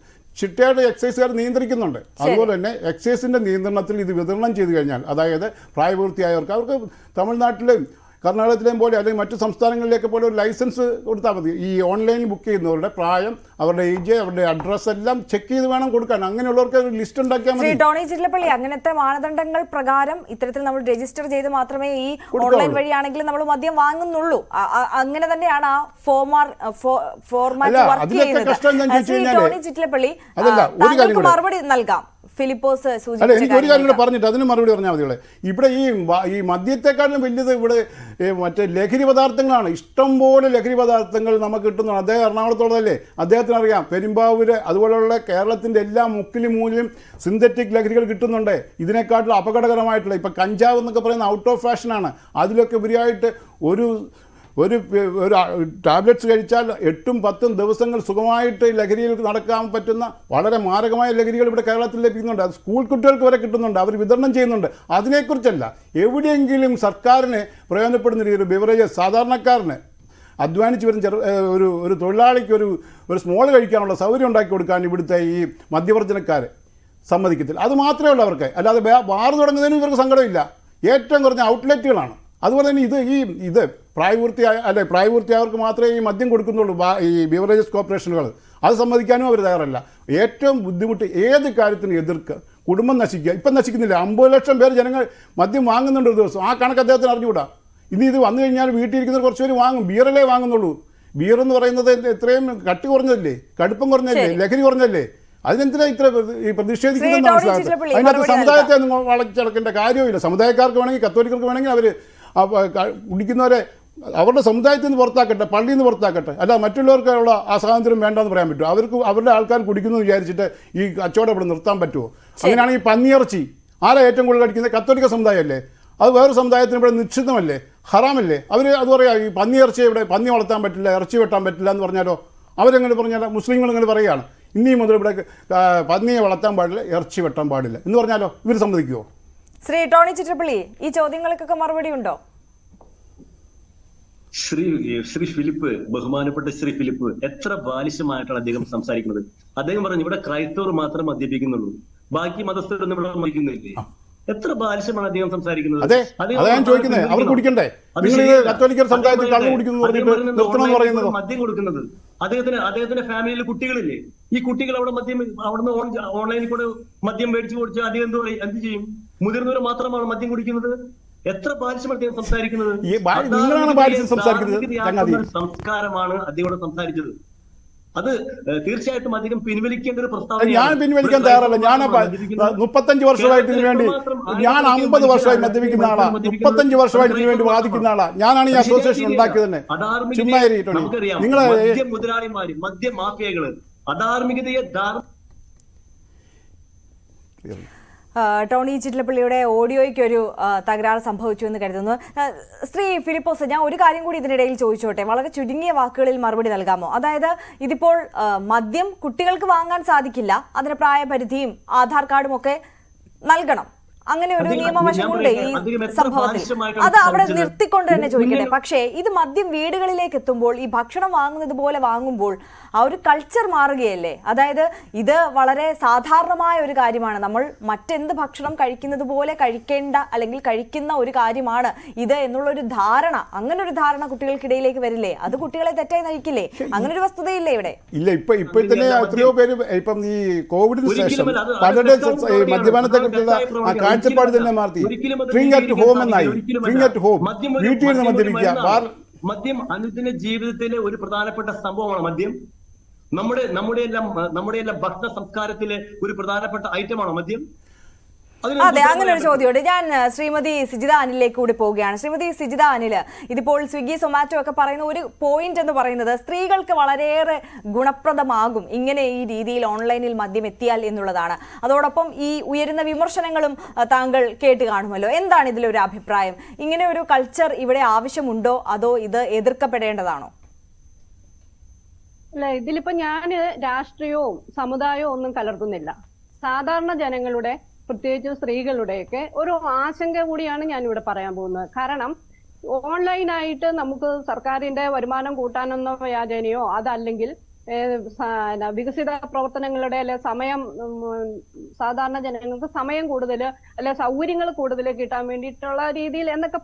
ചിട്ടയായിട്ട് എക്സൈസുകാർ നിയന്ത്രിക്കുന്നുണ്ട്. അതുപോലെ തന്നെ എക്സൈസിൻ്റെ നിയന്ത്രണത്തിൽ ഇത് വിതരണം ചെയ്തു കഴിഞ്ഞാൽ, അതായത് പ്രായപൂർത്തിയായവർക്ക്, അവർക്ക് തമിഴ്നാട്ടിലെയും കർണാടകത്തിലെയും പോലെ അല്ലെങ്കിൽ മറ്റു സംസ്ഥാനങ്ങളിലേക്ക് പോലെ ഒരു ലൈസൻസ് കൊടുത്താൽ മതി. ഈ ഓൺലൈനിൽ ബുക്ക് ചെയ്യുന്നവരുടെ പ്രായം, അവരുടെ ഏജ്, അവരുടെ അഡ്രസ്സ് എല്ലാം ചെക്ക് ചെയ്ത് വേണം കൊടുക്കാൻ. അങ്ങനെയുള്ളവർക്ക് ഒരു ലിസ്റ്റ് ഉണ്ടാക്കിയാൽ മതി. ടോണി ചിറ്റലപ്പള്ളി, അങ്ങനത്തെ മാനദണ്ഡങ്ങൾ പ്രകാരം ഇത്തരത്തിൽ നമ്മൾ രജിസ്റ്റർ ചെയ്ത് മാത്രമേ ഈ ഓൺലൈൻ വഴിയാണെങ്കിൽ നമ്മൾ മദ്യം വാങ്ങുന്നുള്ളൂ. അങ്ങനെ തന്നെയാണ് ആ ഫോർമാറ്റ് വർക്ക് ചെയ്യുന്നത്. ടോണി ചിറ്റലപ്പള്ളി, താങ്കൾക്ക് മറുപടി നൽകാം. ഫിലിപ്പോസ് എനിക്ക് ഒരു കാര്യം കൂടെ പറഞ്ഞിട്ട് അതിന് മറുപടി പറഞ്ഞാൽ മതികളെ. ഇവിടെ ഈ മദ്യത്തെക്കാളും വലിയത് ഇവിടെ മറ്റേ ലഹരി പദാർത്ഥങ്ങളാണ്. ഇഷ്ടംപോലെ ലഹരി പദാർത്ഥങ്ങൾ നമുക്ക് കിട്ടുന്നതാണ്. അദ്ദേഹം എറണാകുളത്തോടല്ലേ, അദ്ദേഹത്തിനറിയാം. പെരുമ്പാവൂര് അതുപോലെയുള്ള കേരളത്തിൻ്റെ എല്ലാ മുക്കിലും മൂലിലും സിന്തറ്റിക് ലഹരികൾ കിട്ടുന്നുണ്ട്. ഇതിനെക്കാട്ടിലും അപകടകരമായിട്ടുള്ള ഇപ്പം കഞ്ചാവ് എന്നൊക്കെ പറയുന്ന ഔട്ട് ഓഫ് ഫാഷനാണ്. അതിലൊക്കെ ഉപരിയായിട്ട് ഒരു ടാബ്ലറ്റ്സ് കഴിച്ചാൽ 8-10 ദിവസങ്ങൾ സുഖമായിട്ട് ലഹരിയിൽ നടക്കാൻ പറ്റുന്ന വളരെ മാരകമായ ലഹരികൾ ഇവിടെ കേരളത്തിൽ ലഭിക്കുന്നുണ്ട്. അത് സ്കൂൾ കുട്ടികൾക്ക് വരെ കിട്ടുന്നുണ്ട്, അവർ വിതരണം ചെയ്യുന്നുണ്ട്. അതിനെക്കുറിച്ചല്ല, എവിടെയെങ്കിലും സർക്കാരിന് പ്രയോജനപ്പെടുന്ന ഒരു ബിവറേജസ് സാധാരണക്കാരന് അധ്വാനിച്ച് വരും ഒരു തൊഴിലാളിക്ക് ഒരു സ്മോൾ കഴിക്കാനുള്ള സൗകര്യം ഉണ്ടാക്കി കൊടുക്കാൻ ഇവിടുത്തെ ഈ മദ്യവർജനക്കാർ സമ്മതിക്കത്തില്ല. അത് മാത്രമേ ഉള്ളൂ അവർക്ക്. അല്ലാതെ ബാർ തുടങ്ങുന്നതിനും ഇവർക്ക് സങ്കടമില്ല. ഏറ്റവും കുറഞ്ഞ ഔട്ട്ലെറ്റുകളാണ്. അതുപോലെ തന്നെ ഇത് പ്രായപൂർത്തിയായവർക്ക് മാത്രമേ ഈ മദ്യം കൊടുക്കുന്നുള്ളൂ, ഈ ബിവറേജസ് കോർപ്പറേഷനുകൾ. അത് സമ്മതിക്കാനും അവർ തയ്യാറല്ല. ഏറ്റവും ബുദ്ധിമുട്ട് ഏത് കാര്യത്തിനും എതിർക്കുക, കുടുംബം നശിക്കുക. ഇപ്പം നശിക്കുന്നില്ല. 50 ലക്ഷം പേര് ജനങ്ങൾ മദ്യം വാങ്ങുന്നുണ്ട് ഒരു ദിവസം. ആ കണക്ക് അദ്ദേഹത്തിന് അറിഞ്ഞുകൂടാ. ഇനി ഇത് വന്നു കഴിഞ്ഞാൽ വീട്ടിലിരിക്കുന്നവർ കുറച്ച് പേര് വാങ്ങും. ബിയറല്ലേ വാങ്ങുന്നുള്ളൂ. ബിയർ എന്ന് പറയുന്നത് എത്രയും കട്ടി കുറഞ്ഞതല്ലേ, കടുപ്പം കുറഞ്ഞല്ലേ, ലഹരി കുറഞ്ഞല്ലേ. അതിനെന്തിനാ ഇത്ര ഈ പ്രതിഷേധിക്കുന്നത് ശ്രീ ടോണി മനസ്സിലാക്കുക. ചിറ്റലപ്പള്ളി അതിനകത്ത് മറുപടി സമുദായത്തെ ഒന്നും വളച്ചെടുക്കേണ്ട കാര്യമില്ല. സമുദായക്കാർക്ക് വേണമെങ്കിൽ, കത്തോലിക്കർക്ക് വേണമെങ്കിൽ അവർ കുടിക്കുന്നവരെ അവരുടെ സമുദായത്തിൽ നിന്ന് പുറത്താക്കട്ടെ, പള്ളിയിൽ നിന്ന് പുറത്താക്കട്ടെ. അല്ല മറ്റുള്ളവർക്കുള്ള ആ സ്വാതന്ത്ര്യം വേണ്ടെന്ന് പറയാൻ പറ്റുമോ? അവരുടെ ആൾക്കാർ കുടിക്കുന്നു വിചാരിച്ചിട്ട് ഈ കച്ചവടം ഇവിടെ നിർത്താൻ പറ്റുമോ? അങ്ങനെയാണെങ്കിൽ പന്നിയിറച്ചി ആരാ ഏറ്റവും കൂടുതൽ കഴിക്കുന്നത്? കത്തോലിക്ക സമുദായമല്ലേ? അത് വേറെ സമുദായത്തിന് ഇവിടെ നിശ്ചിതമല്ലേ, ഹറാമല്ലേ? അവർ അത് പറയാം ഈ പന്നിയിറച്ചി ഇവിടെ പന്നി വളർത്താൻ പറ്റില്ല, ഇറച്ചി വെട്ടാൻ പറ്റില്ല എന്ന് പറഞ്ഞാലോ? അവരെങ്ങനെ പറഞ്ഞാലോ? മുസ്ലിങ്ങൾ ഇങ്ങനെ പറയുകയാണ് ഇനി മുതൽ ഇവിടെ പന്നിയെ വളർത്താൻ പാടില്ല, ഇറച്ചി വെട്ടാൻ പാടില്ല എന്ന് പറഞ്ഞാലോ ഇവർ സമ്മതിക്കുമോ? ശ്രീ ടോണി ചിറ്റലപ്പള്ളി, ഈ ചോദ്യങ്ങൾക്കൊക്കെ മറുപടി ഉണ്ടോ? ശ്രീ ഫിലിപ്പ്, ബഹുമാനപ്പെട്ട ശ്രീ ഫിലിപ്പ് എത്ര ബാലിശമായിട്ടാണ് അദ്ദേഹം സംസാരിക്കുന്നത്. അദ്ദേഹം പറഞ്ഞു ഇവിടെ ക്രൈസ്തവർ മാത്രം മദ്യപിക്കുന്നുള്ളൂ, ബാക്കി മതസ്ഥരൊന്നും ഇവിടെ മദ്യപിക്കുന്നില്ലേ. എത്ര ബാലിശമാണ് അദ്ദേഹം സംസാരിക്കുന്നത്. അതെ, അതാ ഞാൻ ചോദിക്കുന്നത്. അവർ കുടിക്കണ്ടേ? കത്തോലിക്കർ സമുദായത്തിൽ കള്ളു കുടിക്കുന്നു പറയുന്നത് മദ്യം കൊടുക്കുന്നത് അദ്ദേഹത്തിന്റെ ഫാമിലിയിൽ കുട്ടികളില്ലേ? ഈ കുട്ടികൾ അവിടെ അവിടുന്ന് ഓൺലൈനിൽ കൂടെ മദ്യം മേടിച്ചു കൊടുത്ത് അദ്ദേഹം എന്ത് ചെയ്യും? മുതിർന്നവർ മാത്രമാണ് മദ്യം കുടിക്കുന്നത്. എത്ര ബാലിശമാണ് അദ്ദേഹം സംസാരിക്കുന്നത്. സംസ്കാരമാണ് അദ്ദേഹം സംസാരിച്ചത്. അത് തീർച്ചയായിട്ടും അധികം പിൻവലിക്കേണ്ട ഒരു പ്രസ്താവന. ഞാൻ പിൻവലിക്കാൻ തയ്യാറല്ല. ഞാൻ 35 വർഷമായിട്ട് ഇതിനു വേണ്ടി, ഞാൻ 50 വർഷമായി മദ്യപിക്കുന്ന ആളാ, 35 വർഷമായിട്ട് ഇതിനു വേണ്ടി വാദിക്കുന്ന ആളാ. ഞാനാണ് ഈ അസോസിയേഷൻ ഉണ്ടാക്കിയത് തന്നെ. നമുക്കറിയാം മദ്യ മുതലാളിമാര്, മദ്യ മാഫിയകള് അധാർമികതയെ ടോണി ചിറ്റലപ്പള്ളിയുടെ ഓഡിയോയ്ക്ക് ഒരു തകരാറ് സംഭവിച്ചു എന്ന് കരുതുന്നു. ശ്രീ ഫിലിപ്പോസ്, ഞാൻ ഒരു കാര്യം കൂടി ഇതിനിടയിൽ ചോദിച്ചോട്ടെ, വളരെ ചുരുങ്ങിയ വാക്കുകളിൽ മറുപടി നൽകാമോ? അതായത് ഇതിപ്പോൾ മദ്യം കുട്ടികൾക്ക് വാങ്ങാൻ സാധിക്കില്ല, അതിന് പ്രായപരിധിയും ആധാർ കാർഡും ഒക്കെ നൽകണം, അങ്ങനെ ഒരു നിയമവശമുണ്ട് ഈ സംഭവത്തിൽ. അത് അവിടെ നിർത്തിക്കൊണ്ട് തന്നെ ചോദിക്കട്ടെ. പക്ഷേ ഇത് മദ്യം വീടുകളിലേക്ക് എത്തുമ്പോൾ, ഈ ഭക്ഷണം വാങ്ങുന്നത് പോലെ വാങ്ങുമ്പോൾ ആ ഒരു കൾച്ചർ മാറുകയല്ലേ? അതായത് ഇത് വളരെ സാധാരണമായ ഒരു കാര്യമാണ്, നമ്മൾ മറ്റെന്ത് ഭക്ഷണം കഴിക്കുന്നത് പോലെ കഴിക്കേണ്ട അല്ലെങ്കിൽ കഴിക്കുന്ന ഒരു കാര്യമാണ് ഇത് എന്നുള്ളൊരു ധാരണ, അങ്ങനെ ഒരു ധാരണ കുട്ടികൾക്കിടയിലേക്ക് വരില്ലേ? അത് കുട്ടികളെ തെറ്റായി നയിക്കില്ലേ? അങ്ങനെ ഒരു വസ്തുതയില്ലേ ഇവിടെ? ഇല്ല, ഇപ്പൊ തന്നെ എത്രയോ പേര് ഇപ്പം ഈ കോവിഡിന് ശേഷം പലരുടെ മദ്യപാനത്തെ കുറിച്ചുള്ള കാഴ്ചപ്പാട് തന്നെ മാറ്റി. ഡ്രിങ്ക് അറ്റ് ഹോം എന്നായി. ഡ്രിങ്ക് അറ്റ് ഹോം, വീട്ടിൽ നിന്ന് മദ്യപിക്കുക. മദ്യം അനുദിന ജീവിതത്തിലെ ഒരു പ്രധാനപ്പെട്ട സംഭവമാണ് മദ്യം. നമ്മുടെ എല്ലാം ഭക്ഷണ സംസ്കാരത്തിലെ ഒരു പ്രധാനപ്പെട്ട ഐറ്റമാണോ മദ്യം? അതെ, അങ്ങനെ ഒരു ചോദ്യമുണ്ട്. ഞാൻ ശ്രീമതി സിജിത അനിലേക്ക് കൂടി പോവുകയാണ്. ശ്രീമതി സിജിത അനില്, ഇതിപ്പോൾ സ്വിഗ്ഗി സൊമാറ്റോ ഒക്കെ പറയുന്ന ഒരു പോയിന്റ് എന്ന് പറയുന്നത് സ്ത്രീകൾക്ക് വളരെയേറെ ഗുണപ്രദമാകും ഇങ്ങനെ ഈ രീതിയിൽ ഓൺലൈനിൽ മദ്യം എത്തിയാൽ എന്നുള്ളതാണ്. അതോടൊപ്പം ഈ ഉയരുന്ന വിമർശനങ്ങളും താങ്കൾ കേട്ട് കാണുമല്ലോ. എന്താണ് ഇതിലൊരു അഭിപ്രായം? ഇങ്ങനെ ഒരു കൾച്ചർ ഇവിടെ ആവശ്യമുണ്ടോ, അതോ ഇത് എതിർക്കപ്പെടേണ്ടതാണോ? അല്ല, ഇതിലിപ്പോ ഞാന് രാഷ്ട്രീയവും സമുദായവും ഒന്നും കലർത്തുന്നില്ല. സാധാരണ ജനങ്ങളുടെ, പ്രത്യേകിച്ച് സ്ത്രീകളുടെയൊക്കെ ഒരു ആശങ്ക കൂടിയാണ് ഞാൻ ഇവിടെ പറയാൻ പോകുന്നത്. കാരണം ഓൺലൈനായിട്ട് നമുക്ക് സർക്കാരിന്റെ വരുമാനം കൂട്ടാനെന്ന വ്യാജനയോ അതല്ലെങ്കിൽ വികസിത പ്രവർത്തനങ്ങളുടെ അല്ലെ സമയം, സാധാരണ ജനങ്ങൾക്ക് സമയം കൂടുതൽ അല്ലെ സൗകര്യങ്ങൾ കൂടുതൽ കിട്ടാൻ വേണ്ടിയിട്ടുള്ള രീതിയിൽ എന്നൊക്കെ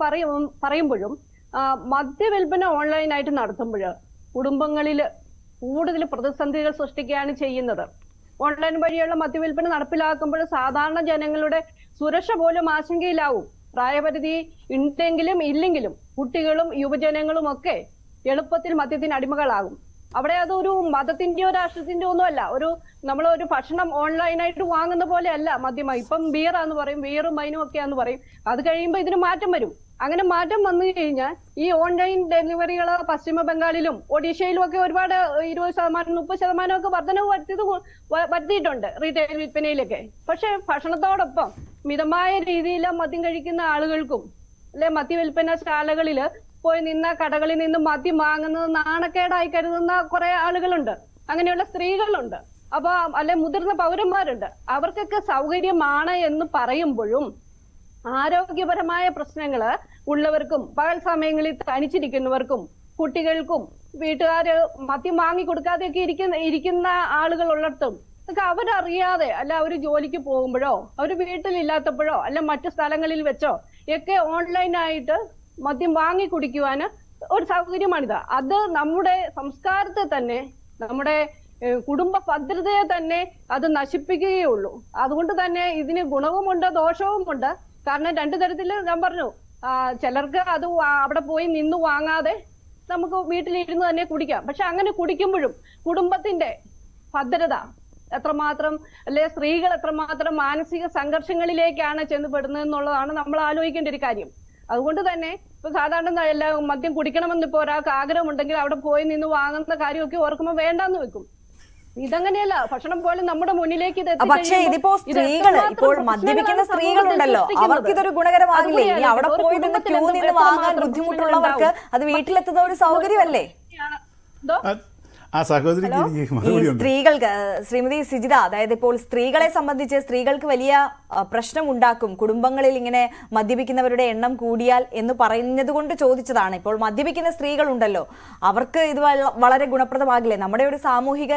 പറയുമ്പോഴും മദ്യവിൽപ്പന ഓൺലൈനായിട്ട് നടത്തുമ്പോൾ കുടുംബങ്ങളിൽ കൂടുതൽ പ്രതിസന്ധികൾ സൃഷ്ടിക്കുകയാണ് ചെയ്യുന്നത്. ഓൺലൈൻ വഴിയുള്ള മദ്യവിൽപ്പന നടപ്പിലാക്കുമ്പോൾ സാധാരണ ജനങ്ങളുടെ സുരക്ഷ പോലും ആശങ്കയിലാവും. പ്രായപരിധി ഉണ്ടെങ്കിലും ഇല്ലെങ്കിലും കുട്ടികളും യുവജനങ്ങളും ഒക്കെ എളുപ്പത്തിൽ മദ്യത്തിന് അടിമകളാകും. അവിടെ അതൊരു മതത്തിന്റെയോ രാഷ്ട്രത്തിന്റെയോ ഒന്നുമല്ല. നമ്മളൊരു ഭക്ഷണം ഓൺലൈനായിട്ട് വാങ്ങുന്ന പോലെ അല്ല മദ്യമായി. ഇപ്പം ബിയറാന്ന് പറയും, ബിയറും വൈനും ഒക്കെയാന്ന് പറയും. അത് കഴിയുമ്പോൾ ഇതിന് മാറ്റം വരും. അങ്ങനെ മാറ്റം വന്നു കഴിഞ്ഞാൽ ഈ ഓൺലൈൻ ഡെലിവറികൾ പശ്ചിമ ബംഗാളിലും ഒഡീഷയിലും ഒക്കെ ഒരുപാട് 20%, 30% ഒക്കെ വർധനവ് വരുത്തിയിട്ടുണ്ട് റീറ്റെയിൽ വിൽപ്പനയിലൊക്കെ. പക്ഷെ ഭക്ഷണത്തോടൊപ്പം മിതമായ രീതിയിൽ മദ്യം കഴിക്കുന്ന ആളുകൾക്കും അല്ലെ മദ്യവിൽപ്പന ശാലകളില് പോയി നിന്ന കടകളിൽ നിന്ന് മദ്യം വാങ്ങുന്നത് നാണക്കേടായി കരുതുന്ന കുറെ ആളുകളുണ്ട്. അങ്ങനെയുള്ള സ്ത്രീകളുണ്ട്, അപ്പൊ അല്ലെ മുതിർന്ന പൗരന്മാരുണ്ട്. അവർക്കൊക്കെ സൗകര്യമാണ് എന്ന് പറയുമ്പോഴും ആരോഗ്യപരമായ പ്രശ്നങ്ങള് ഉള്ളവർക്കും പകൽ സമയങ്ങളിൽ തനിച്ചിരിക്കുന്നവർക്കും കുട്ടികൾക്കും വീട്ടുകാര് മദ്യം വാങ്ങി കൊടുക്കാതെയൊക്കെ ഇരിക്കുന്ന ആളുകൾ ഉള്ളിടത്തും ഒക്കെ അവരറിയാതെ അല്ല അവര് ജോലിക്ക് പോകുമ്പോഴോ അവര് വീട്ടിലില്ലാത്തപ്പോഴോ അല്ല മറ്റു സ്ഥലങ്ങളിൽ വെച്ചോ ഒക്കെ ഓൺലൈനായിട്ട് മദ്യം വാങ്ങി കുടിക്കുവാന് ഒരു സൗകര്യമാണിത്. അത് നമ്മുടെ സംസ്കാരത്തെ തന്നെ, നമ്മുടെ കുടുംബ ഭദ്രതയെ തന്നെ അത് നശിപ്പിക്കുകയുള്ളൂ. അതുകൊണ്ട് തന്നെ ഇതിന് ഗുണവുമുണ്ട് ദോഷവുമുണ്ട്. കാരണം രണ്ടു തരത്തില് ഞാൻ പറഞ്ഞു, ചിലർക്ക് അത് അവിടെ പോയി നിന്ന് വാങ്ങാതെ നമുക്ക് വീട്ടിലിരുന്ന് തന്നെ കുടിക്കാം. പക്ഷെ അങ്ങനെ കുടിക്കുമ്പോഴും കുടുംബത്തിന്റെ ഭദ്രത എത്രമാത്രം അല്ലെ സ്ത്രീകൾ എത്രമാത്രം മാനസിക സംഘർഷങ്ങളിലേക്കാണ് ചെന്നുപെടുന്നത് എന്നുള്ളതാണ് നമ്മൾ ആലോചിക്കേണ്ട ഒരു കാര്യം. അതുകൊണ്ട് തന്നെ ഇപ്പൊ സാധാരണ എല്ലാം മദ്യം കുടിക്കണമെന്ന് ഇപ്പൊ ഒരാൾക്ക് ആഗ്രഹമുണ്ടെങ്കിൽ അവിടെ പോയി നിന്ന് വാങ്ങുന്ന കാര്യമൊക്കെ ഓർക്കുമ്പോൾ വേണ്ടാന്ന് വെക്കും. ഇതങ്ങനെയല്ല, ഭക്ഷണം പോലും നമ്മുടെ മുന്നിലേക്ക് ഇത് പക്ഷേ ഇതിപ്പോ സ്ത്രീകൾ, ഇപ്പോൾ മദ്യപിക്കുന്ന സ്ത്രീകളുണ്ടല്ലോ, അവർക്ക് ഇതൊരു ഗുണകരമാകില്ലേ? ഇനി അവിടെ പോയി നിന്ന് ക്യൂ നിന്ന് വാങ്ങാൻ ബുദ്ധിമുട്ടുള്ളവർക്ക് അത് വീട്ടിലെത്തുന്ന ഒരു സൗകര്യമല്ലേ? ആ സഹോദരിക്ക് ഈ സ്ത്രീകൾക്ക്, ശ്രീമതി സിജിത, അതായത് ഇപ്പോൾ സ്ത്രീകളെ സംബന്ധിച്ച് സ്ത്രീകൾക്ക് വലിയ പ്രശ്നം ഉണ്ടാക്കും കുടുംബങ്ങളിൽ ഇങ്ങനെ മദ്യപിക്കുന്നവരുടെ എണ്ണം കൂടിയാൽ എന്ന് പറയുന്നത് കൊണ്ട് ചോദിച്ചതാണ്. ഇപ്പോൾ മദ്യപിക്കുന്ന സ്ത്രീകളുണ്ടല്ലോ, അവർക്ക് ഇത് വളരെ ഗുണപ്രദമാകില്ലേ? നമ്മുടെ ഒരു സാമൂഹിക